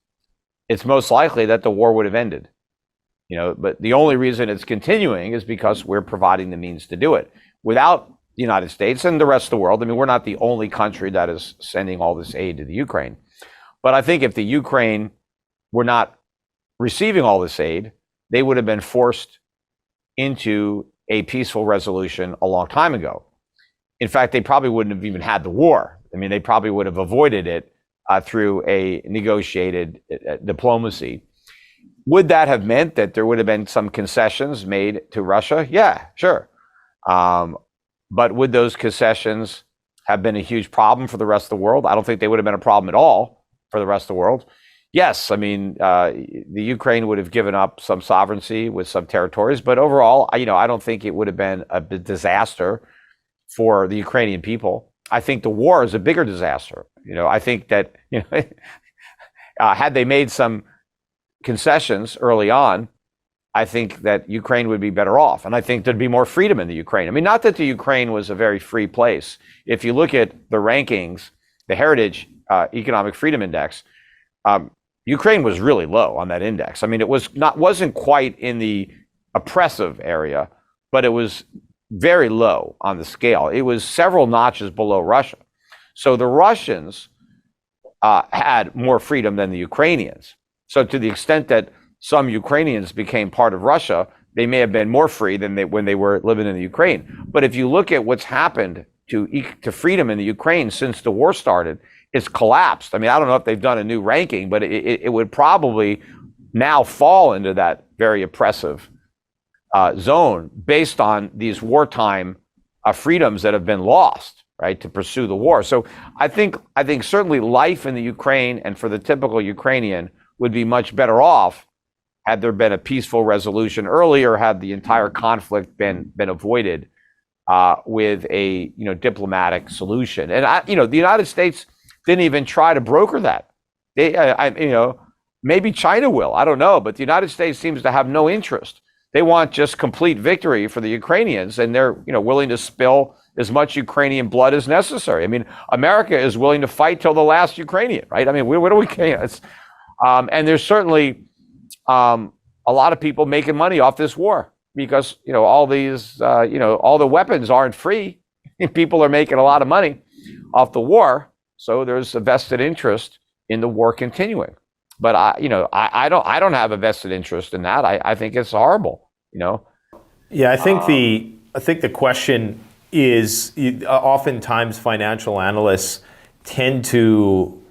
it's most likely that the war would have ended. But the only reason it's continuing is because we're providing the means to do it. Without the United States and the rest of the world, I mean, we're not the only country that is sending all this aid to the Ukraine. But I think if the Ukraine were not receiving all this aid, they would have been forced into a peaceful resolution a long time ago. In fact, they probably wouldn't have even had the war. I mean, they probably would have avoided it through a negotiated diplomacy. Would that have meant that there would have been some concessions made to Russia? Yeah, sure. But would those concessions have been a huge problem for the rest of the world? I don't think they would have been a problem at all for the rest of the world. Yes, I mean, the Ukraine would have given up some sovereignty with some territories, but overall, I don't think it would have been a disaster for the Ukrainian people. I think the war is a bigger disaster. I think that, had they made some concessions early on, I think that Ukraine would be better off. And I think there'd be more freedom in the Ukraine. I mean, not that the Ukraine was a very free place. If you look at the rankings, the Heritage Economic Freedom Index, Ukraine was really low on that index. I mean, it wasn't quite in the oppressive area, but it was very low on the scale. It was several notches below Russia. So the Russians had more freedom than the Ukrainians. So to the extent that some Ukrainians became part of Russia, they may have been more free than when they were living in the Ukraine. But if you look at what's happened to freedom in the Ukraine since the war started, it's collapsed. I mean, I don't know if they've done a new ranking, but it would probably now fall into that very oppressive zone based on these wartime freedoms that have been lost, right, to pursue the war. So I think certainly life in the Ukraine and for the typical Ukrainian would be much better off had there been a peaceful resolution earlier, had the entire conflict been avoided with a diplomatic solution. And the United States didn't even try to broker that. Maybe China will, I don't know, but the United States seems to have no interest. They want just complete victory for the Ukrainians, and they're willing to spill as much Ukrainian blood as necessary. I mean, America is willing to fight till the last Ukrainian, right? I mean, what do we care? And there's certainly a lot of people making money off this war because all these all the weapons aren't free. People are making a lot of money off the war, so there's a vested interest in the war continuing. But I don't have a vested interest in that. I think it's horrible. Yeah, I think the question is oftentimes financial analysts tend to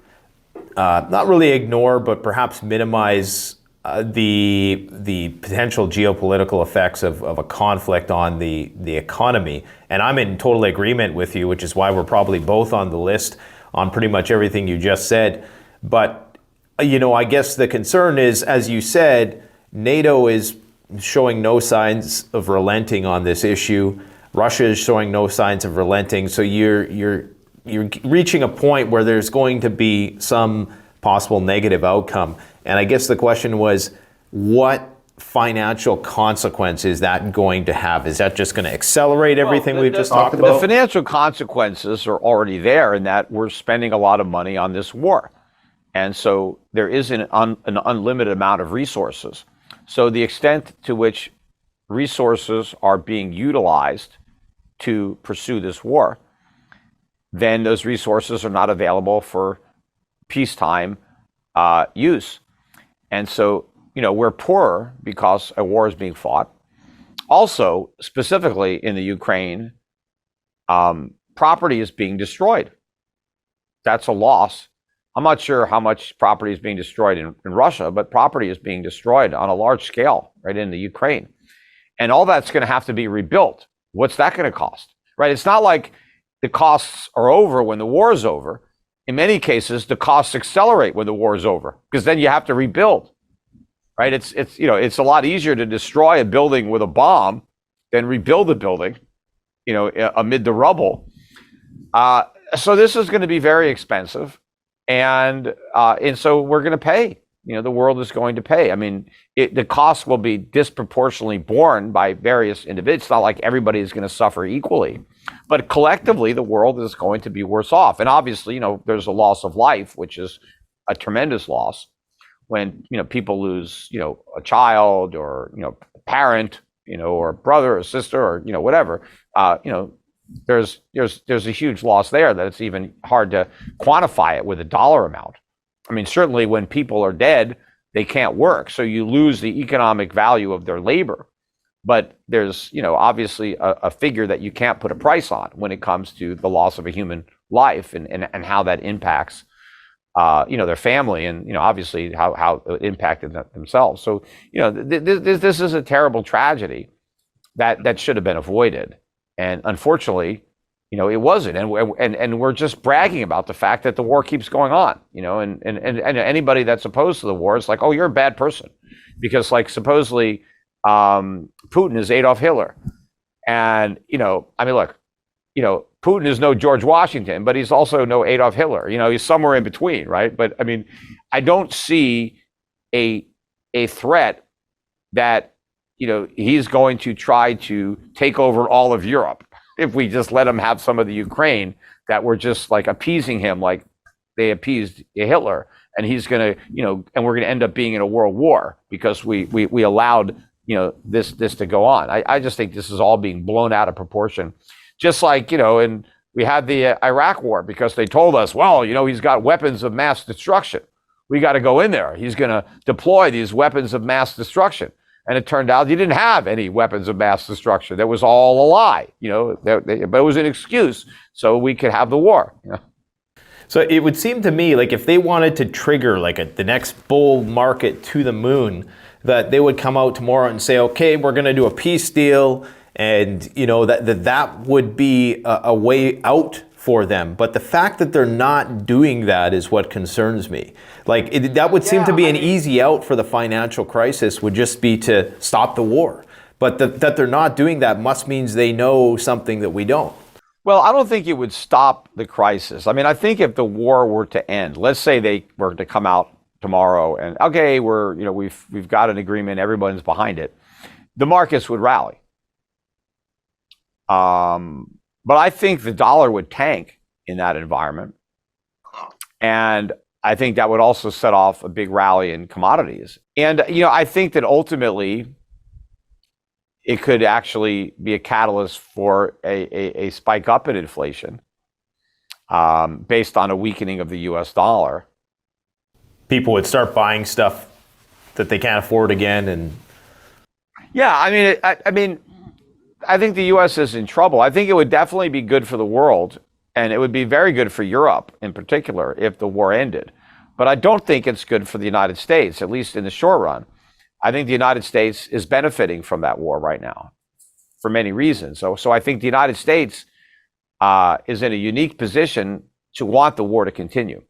not really ignore, but perhaps minimize the potential geopolitical effects of a conflict on the economy. And I'm in total agreement with you, which is why we're probably both on the list on pretty much everything you just said. But I guess the concern is, as you said, NATO is showing no signs of relenting on this issue. Russia is showing no signs of relenting. So you're reaching a point where there's going to be some possible negative outcome. And I guess the question was, what financial consequence is that going to have? Is that just going to accelerate everything we've just talked The about? financial consequences are already there in that we're spending a lot of money on this war. And so there is an unlimited amount of resources. So the extent to which resources are being utilized to pursue this war, then those resources are not available for peacetime use. And so, we're poorer because a war is being fought. Also, specifically in the Ukraine, property is being destroyed. That's a loss. I'm not sure how much property is being destroyed in Russia, but property is being destroyed on a large scale right in the Ukraine. And all that's going to have to be rebuilt. What's that going to cost? Right? It's not like the costs are over when the war is over. In many cases, the costs accelerate when the war is over because then you have to rebuild. Right? It's a lot easier to destroy a building with a bomb than rebuild a building, amid the rubble. So this is going to be very expensive. And so we're going to pay. The world is going to pay. I mean, the cost will be disproportionately borne by various individuals. It's not like everybody is going to suffer equally, but collectively, the world is going to be worse off. And obviously, there's a loss of life, which is a tremendous loss when people lose, a child or a parent, or a brother or sister or whatever. There's a huge loss there that it's even hard to quantify it with a dollar amount. I mean, certainly when people are dead, they can't work. So you lose the economic value of their labor. But there's, obviously a figure that you can't put a price on when it comes to the loss of a human life and how that impacts, their family and, obviously how it impacted themselves. So, this is a terrible tragedy that should have been avoided. And unfortunately, it wasn't. And we're just bragging about the fact that the war keeps going on, and anybody that's opposed to the war is like, oh, you're a bad person. Because supposedly Putin is Adolf Hitler. And, look, Putin is no George Washington, but he's also no Adolf Hitler. He's somewhere in between, right? But I don't see a threat that, he's going to try to take over all of Europe if we just let him have some of the Ukraine, that we're just appeasing him like they appeased Hitler. And he's going to, and we're going to end up being in a world war because we allowed, this to go on. I just think this is all being blown out of proportion. Just and we had the Iraq war because they told us, well, he's got weapons of mass destruction. We got to go in there. He's going to deploy these weapons of mass destruction. And it turned out he didn't have any weapons of mass destruction. That was all a lie, but it was an excuse so we could have the war. So it would seem to me like if they wanted to trigger the next bull market to the moon, that they would come out tomorrow and say, okay, we're going to do a peace deal. And, that would be a way out for them. But the fact that they're not doing that is what concerns me. That would seem to be an easy out for the financial crisis, would just be to stop the war. But that they're not doing that must means they know something that we don't. Well, I don't think it would stop the crisis. I mean, I think if the war were to end, let's say they were to come out tomorrow and, okay, we've got an agreement, everyone's behind it, the markets would rally. But I think the dollar would tank in that environment. And I think that would also set off a big rally in commodities. And, I think that ultimately it could actually be a catalyst for a spike up in inflation based on a weakening of the US dollar. People would start buying stuff that they can't afford again. And yeah, I mean, I think the U.S. is in trouble. I think it would definitely be good for the world, and it would be very good for Europe in particular if the war ended. But I don't think it's good for the United States, at least in the short run. I think the United States is benefiting from that war right now for many reasons. So I think the United States is in a unique position to want the war to continue.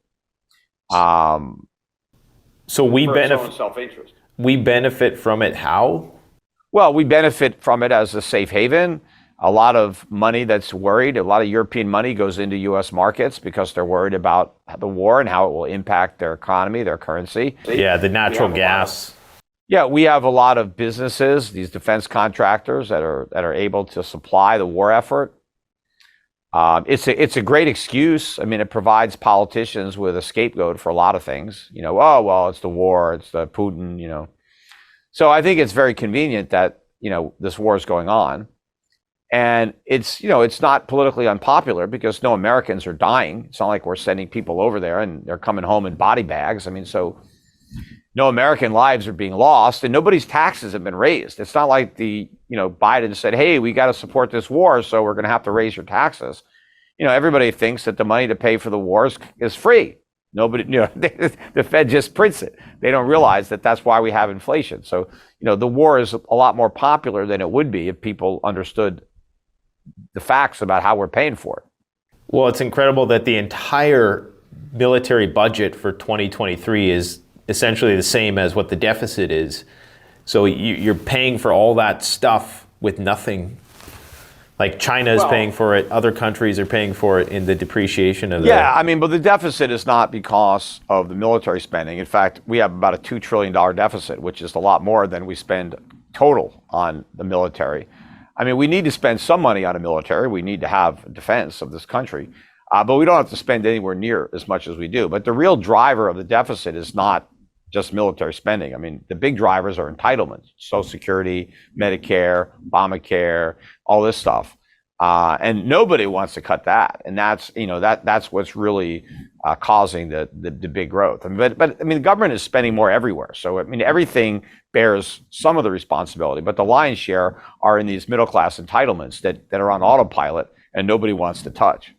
So we benefit self-interest. We benefit from it how? Well, we benefit from it as a safe haven. A lot of money that's worried, a lot of European money goes into U.S. markets because they're worried about the war and how it will impact their economy, their currency. Yeah, the natural gas. Yeah, we have a lot of businesses, these defense contractors that are able to supply the war effort. It's a great excuse. I mean, it provides politicians with a scapegoat for a lot of things. Oh well, it's the war, it's the Putin. So I think it's very convenient that this war is going on, and it's not politically unpopular because no Americans are dying. It's not like we're sending people over there and they're coming home in body bags. I mean, so no American lives are being lost, and nobody's taxes have been raised. It's not like Biden said, "Hey, we got to support this war, so we're going to have to raise your taxes." Everybody thinks that the money to pay for the wars is free. Nobody, the Fed just prints it. They don't realize that that's why we have inflation. So, the war is a lot more popular than it would be if people understood the facts about how we're paying for it. Well, it's incredible that the entire military budget for 2023 is essentially the same as what the deficit is. So you're paying for all that stuff with nothing. Like China is paying for it, other countries are paying for it in the depreciation of Yeah, I mean, but the deficit is not because of the military spending. In fact, we have about a $2 trillion deficit, which is a lot more than we spend total on the military. I mean, we need to spend some money on the military. We need to have defense of this country, but we don't have to spend anywhere near as much as we do. But the real driver of the deficit is not just military spending. I mean, the big drivers are entitlements, Social Security, Medicare, Obamacare, all this stuff. And nobody wants to cut that. And that's, that's what's really causing the big growth. I mean, but the government is spending more everywhere. So, everything bears some of the responsibility, but the lion's share are in these middle class entitlements that are on autopilot and nobody wants to touch.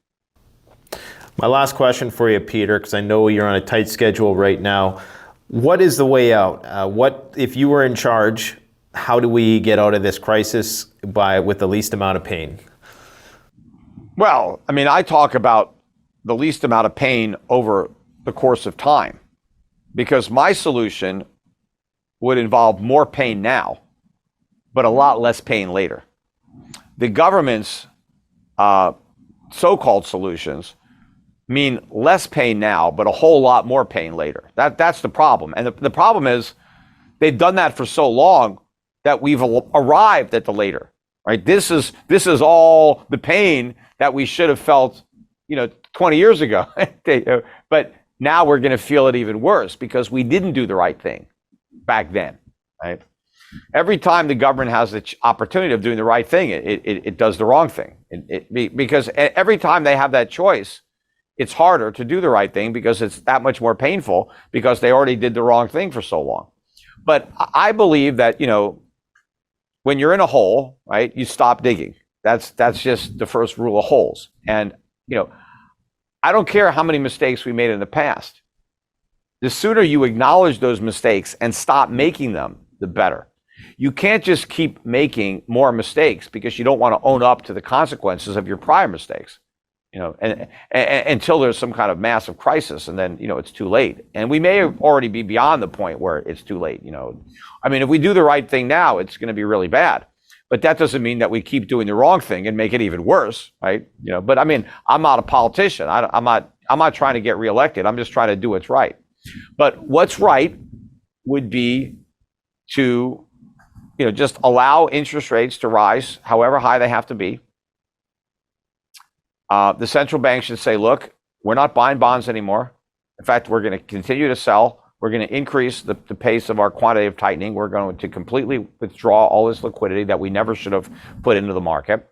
My last question for you, Peter, because I know you're on a tight schedule right now. What is the way out? What if you were in charge? How do we get out of this crisis with the least amount of pain? Well, I talk about the least amount of pain over the course of time, because my solution would involve more pain now, but a lot less pain later. The government's so-called solutions mean less pain now, but a whole lot more pain later. That's the problem. And the problem is they've done that for so long that we've arrived at the later, right? This is all the pain that we should have felt, 20 years ago. But now we're going to feel it even worse because we didn't do the right thing back then, right? Every time the government has the opportunity of doing the right thing, it does the wrong thing. Because every time they have that choice, it's harder to do the right thing because it's that much more painful because they already did the wrong thing for so long. But I believe that, when you're in a hole, right, you stop digging. That's just the first rule of holes. And, I don't care how many mistakes we made in the past. The sooner you acknowledge those mistakes and stop making them, the better. You can't just keep making more mistakes because you don't want to own up to the consequences of your prior mistakes. And until there's some kind of massive crisis, and then, it's too late. And we may already be beyond the point where it's too late. If we do the right thing now, it's going to be really bad. But that doesn't mean that we keep doing the wrong thing and make it even worse, right? But I'm not a politician. I'm not trying to get reelected. I'm just trying to do what's right. But what's right would be to, just allow interest rates to rise however high they have to be. The central bank should say, look, we're not buying bonds anymore. In fact, we're going to continue to sell. We're going to increase the pace of our quantitative tightening. We're going to completely withdraw all this liquidity that we never should have put into the market.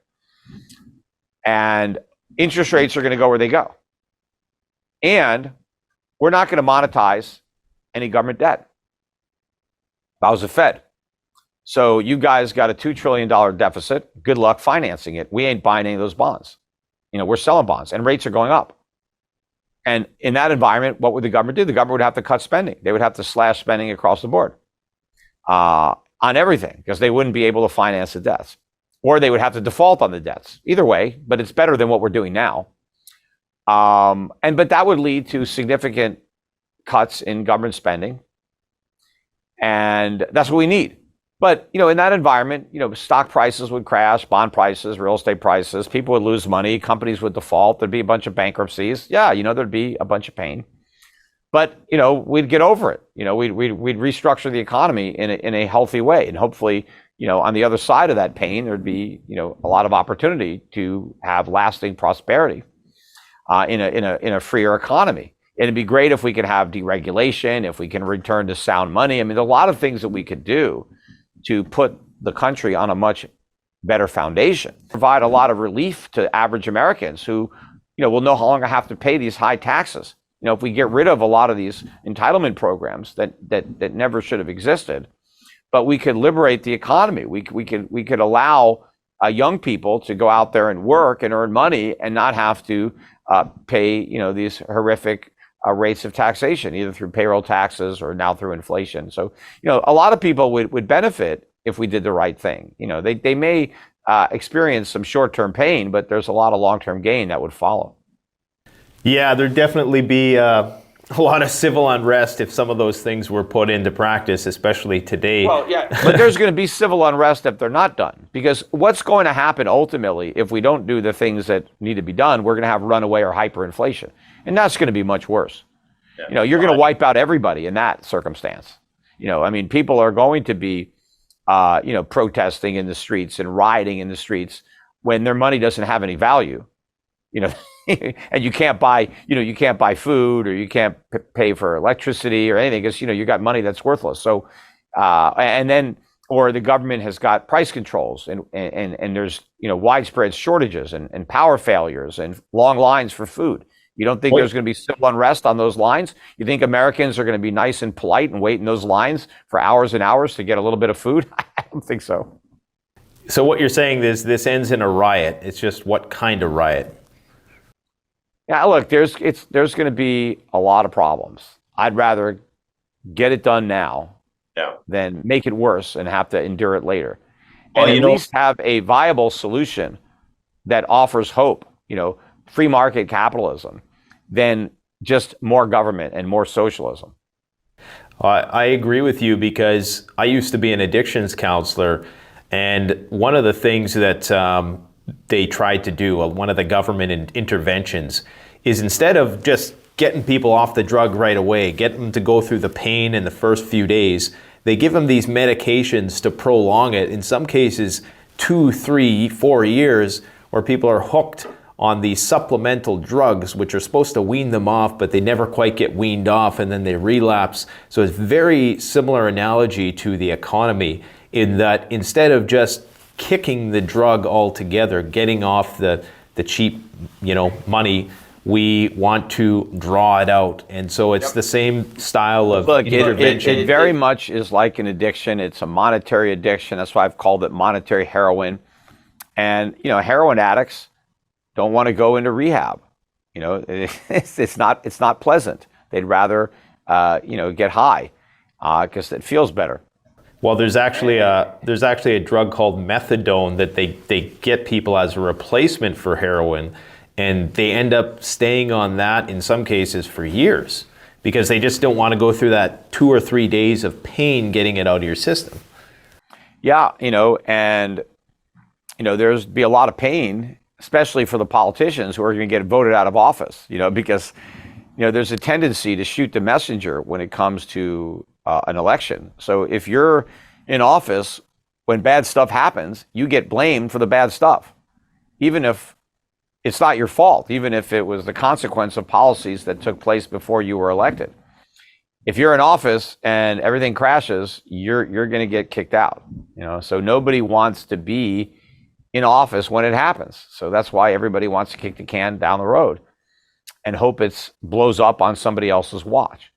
And interest rates are going to go where they go. And we're not going to monetize any government debt. If I was the Fed. So you guys got a $2 trillion deficit. Good luck financing it. We ain't buying any of those bonds. We're selling bonds and rates are going up. And in that environment, what would the government do? The government would have to cut spending. They would have to slash spending across the board on everything because they wouldn't be able to finance the debts. Or they would have to default on the debts. Either way, but it's better than what we're doing now. But that would lead to significant cuts in government spending. And that's what we need. But, in that environment, stock prices would crash, bond prices, real estate prices, people would lose money, companies would default, there'd be a bunch of bankruptcies. Yeah, there'd be a bunch of pain. But we'd get over it. We'd restructure the economy in a healthy way, and hopefully, on the other side of that pain, there'd be a lot of opportunity to have lasting prosperity in a freer economy. It'd be great if we could have deregulation, if we can return to sound money. I mean, there are a lot of things that we could do to put the country on a much better foundation, provide a lot of relief to average Americans who, will no longer have to pay these high taxes. If we get rid of a lot of these entitlement programs that never should have existed, but we could liberate the economy. We could allow young people to go out there and work and earn money and not have to pay these horrific rates of taxation, either through payroll taxes or now through inflation. So a lot of people would benefit if we did the right thing. They may experience some short-term pain, but there's a lot of long-term gain that would follow. Yeah, there'd definitely be a lot of civil unrest if some of those things were put into practice, especially today. Well, yeah, but there's going to be civil unrest if they're not done. Because what's going to happen ultimately, if we don't do the things that need to be done, we're going to have runaway or hyperinflation. And that's going to be much worse. Yeah. You're going to wipe out everybody in that circumstance. People are going to be, protesting in the streets and rioting in the streets when their money doesn't have any value. And you can't buy food, or you can't pay for electricity or anything because, you got money that's worthless. So, or the government has got price controls and there's, widespread shortages and power failures and long lines for food. You don't think there's going to be civil unrest on those lines? You think Americans are going to be nice and polite and wait in those lines for hours and hours to get a little bit of food? I don't think so. So what you're saying is this ends in a riot. It's just what kind of riot? Yeah, look, there's going to be a lot of problems. I'd rather get it done now than make it worse and have to endure it later. And at least have a viable solution that offers hope, free market capitalism, than just more government and more socialism. I agree with you, because I used to be an addictions counselor, and one of the things that they tried to do, one of the government interventions, is instead of just getting people off the drug right away, get them to go through the pain in the first few days, they give them these medications to prolong it, in some cases 2, 3, 4 years, where people are hooked on these supplemental drugs, which are supposed to wean them off, but they never quite get weaned off, and then they relapse. So it's very similar analogy to the economy, in that instead of just kicking the drug altogether, getting off the cheap, money, we want to draw it out. And so it's the same style of intervention. It very much is like an addiction. It's a monetary addiction. That's why I've called it monetary heroin. And, heroin addicts don't want to go into rehab. It's not pleasant. They'd rather, get high because it feels better. Well, there's actually a drug called methadone that they get people as a replacement for heroin, and they end up staying on that in some cases for years, because they just don't want to go through that 2 or 3 days of pain getting it out of your system. Yeah, there's be a lot of pain, especially for the politicians who are going to get voted out of office, because, there's a tendency to shoot the messenger when it comes to an election. So if you're in office, when bad stuff happens, you get blamed for the bad stuff, even if it's not your fault, even if it was the consequence of policies that took place before you were elected. If you're in office and everything crashes, you're going to get kicked out. So nobody wants to be in office when it happens. So that's why everybody wants to kick the can down the road and hope it blows up on somebody else's watch.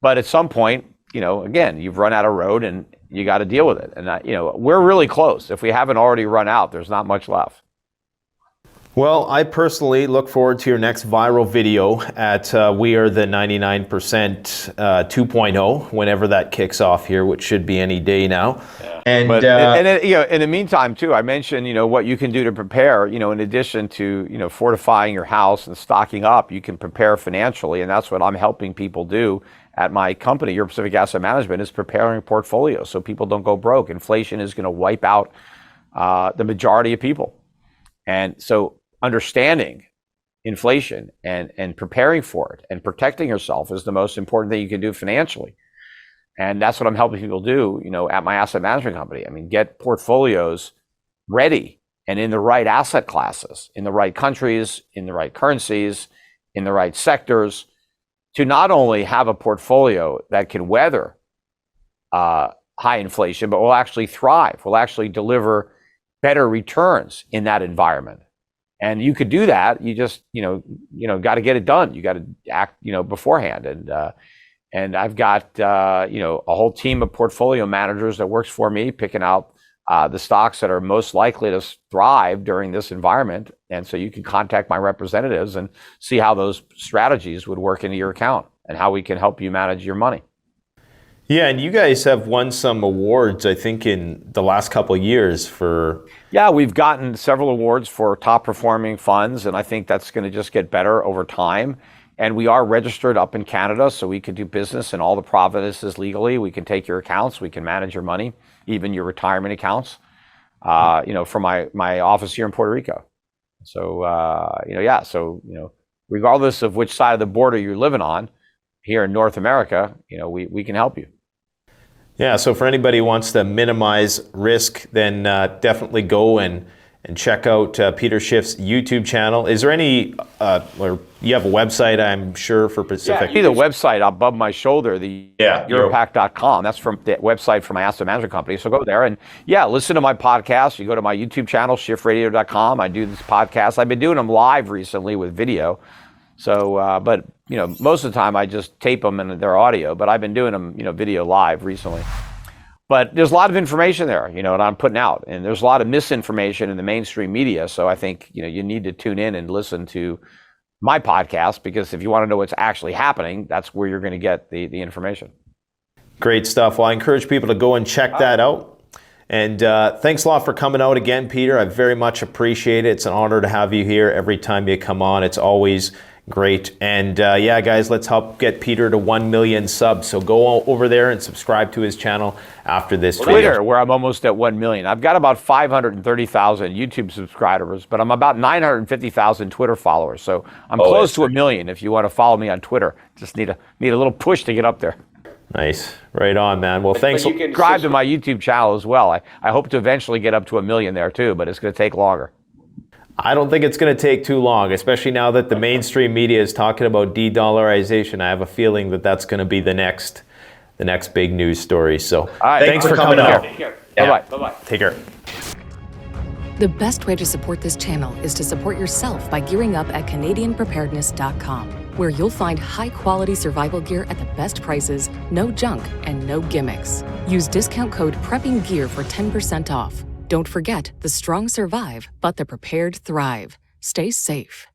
But at some point, again, you've run out of road and you got to deal with it. And we're really close. If we haven't already run out, there's not much left. Well, I personally look forward to your next viral video at We Are the 99% 2.0, whenever that kicks off here, which should be any day now. Yeah. And in the meantime, too, I mentioned, what you can do to prepare, in addition to, fortifying your house and stocking up, you can prepare financially. And that's what I'm helping people do at my company, Your Pacific Asset Management, is preparing portfolios so people don't go broke. Inflation is going to wipe out the majority of people. And so understanding inflation and preparing for it and protecting yourself is the most important thing you can do financially. And that's what I'm helping people do, at my asset management company. I mean, get portfolios ready and in the right asset classes, in the right countries, in the right currencies, in the right sectors, to not only have a portfolio that can weather high inflation, but will actually thrive, will actually deliver better returns in that environment. And you could do that. You just, got to get it done. You got to act, beforehand. And I've got, a whole team of portfolio managers that works for me, picking out the stocks that are most likely to thrive during this environment. And so you can contact my representatives and see how those strategies would work into your account and how we can help you manage your money. Yeah, and you guys have won some awards, I think, in the last couple of years for... Yeah, we've gotten several awards for top performing funds, and I think that's going to just get better over time. And we are registered up in Canada, so we can do business in all the provinces legally. We can take your accounts, we can manage your money, even your retirement accounts, from my office here in Puerto Rico. So, regardless of which side of the border you're living on, here in North America, we can help you. Yeah, so for anybody who wants to minimize risk, then definitely go and check out Peter Schiff's YouTube channel. Is there any, or you have a website, I'm sure, for Pacific? Yeah, the website above my shoulder, the Europac.com. That's from the website for my asset management company. So go there and listen to my podcast. You go to my YouTube channel, schiffradio.com. I do this podcast. I've been doing them live recently with video. So, but most of the time I just tape them and they're audio, but I've been doing them, video live recently. But there's a lot of information there, that I'm putting out, and there's a lot of misinformation in the mainstream media. So I think, you need to tune in and listen to my podcast, because if you want to know what's actually happening, that's where you're going to get the information. Great stuff. Well, I encourage people to go and check that out. And thanks a lot for coming out again, Peter. I very much appreciate it. It's an honor to have you here every time you come on. It's always great. And guys, let's help get Peter to 1 million subs. So go over there and subscribe to his channel after this video. Twitter, where I'm almost at 1 million. I've got about 530,000 YouTube subscribers, but I'm about 950,000 Twitter followers. So I'm close to 1 million if you want to follow me on Twitter. Just need a little push to get up there. Nice. Right on, man. Well, thanks. But you can subscribe to my YouTube channel as well. I hope to eventually get up to 1 million there too, but it's going to take longer. I don't think it's going to take too long, especially now that the mainstream media is talking about de-dollarization. I have a feeling that that's going to be the next big news story. So thanks for coming out. Take care. Bye-bye. Take care. The best way to support this channel is to support yourself by gearing up at CanadianPreparedness.com, where you'll find high-quality survival gear at the best prices, no junk, and no gimmicks. Use discount code PREPPINGGEAR for 10% off. Don't forget, the strong survive, but the prepared thrive. Stay safe.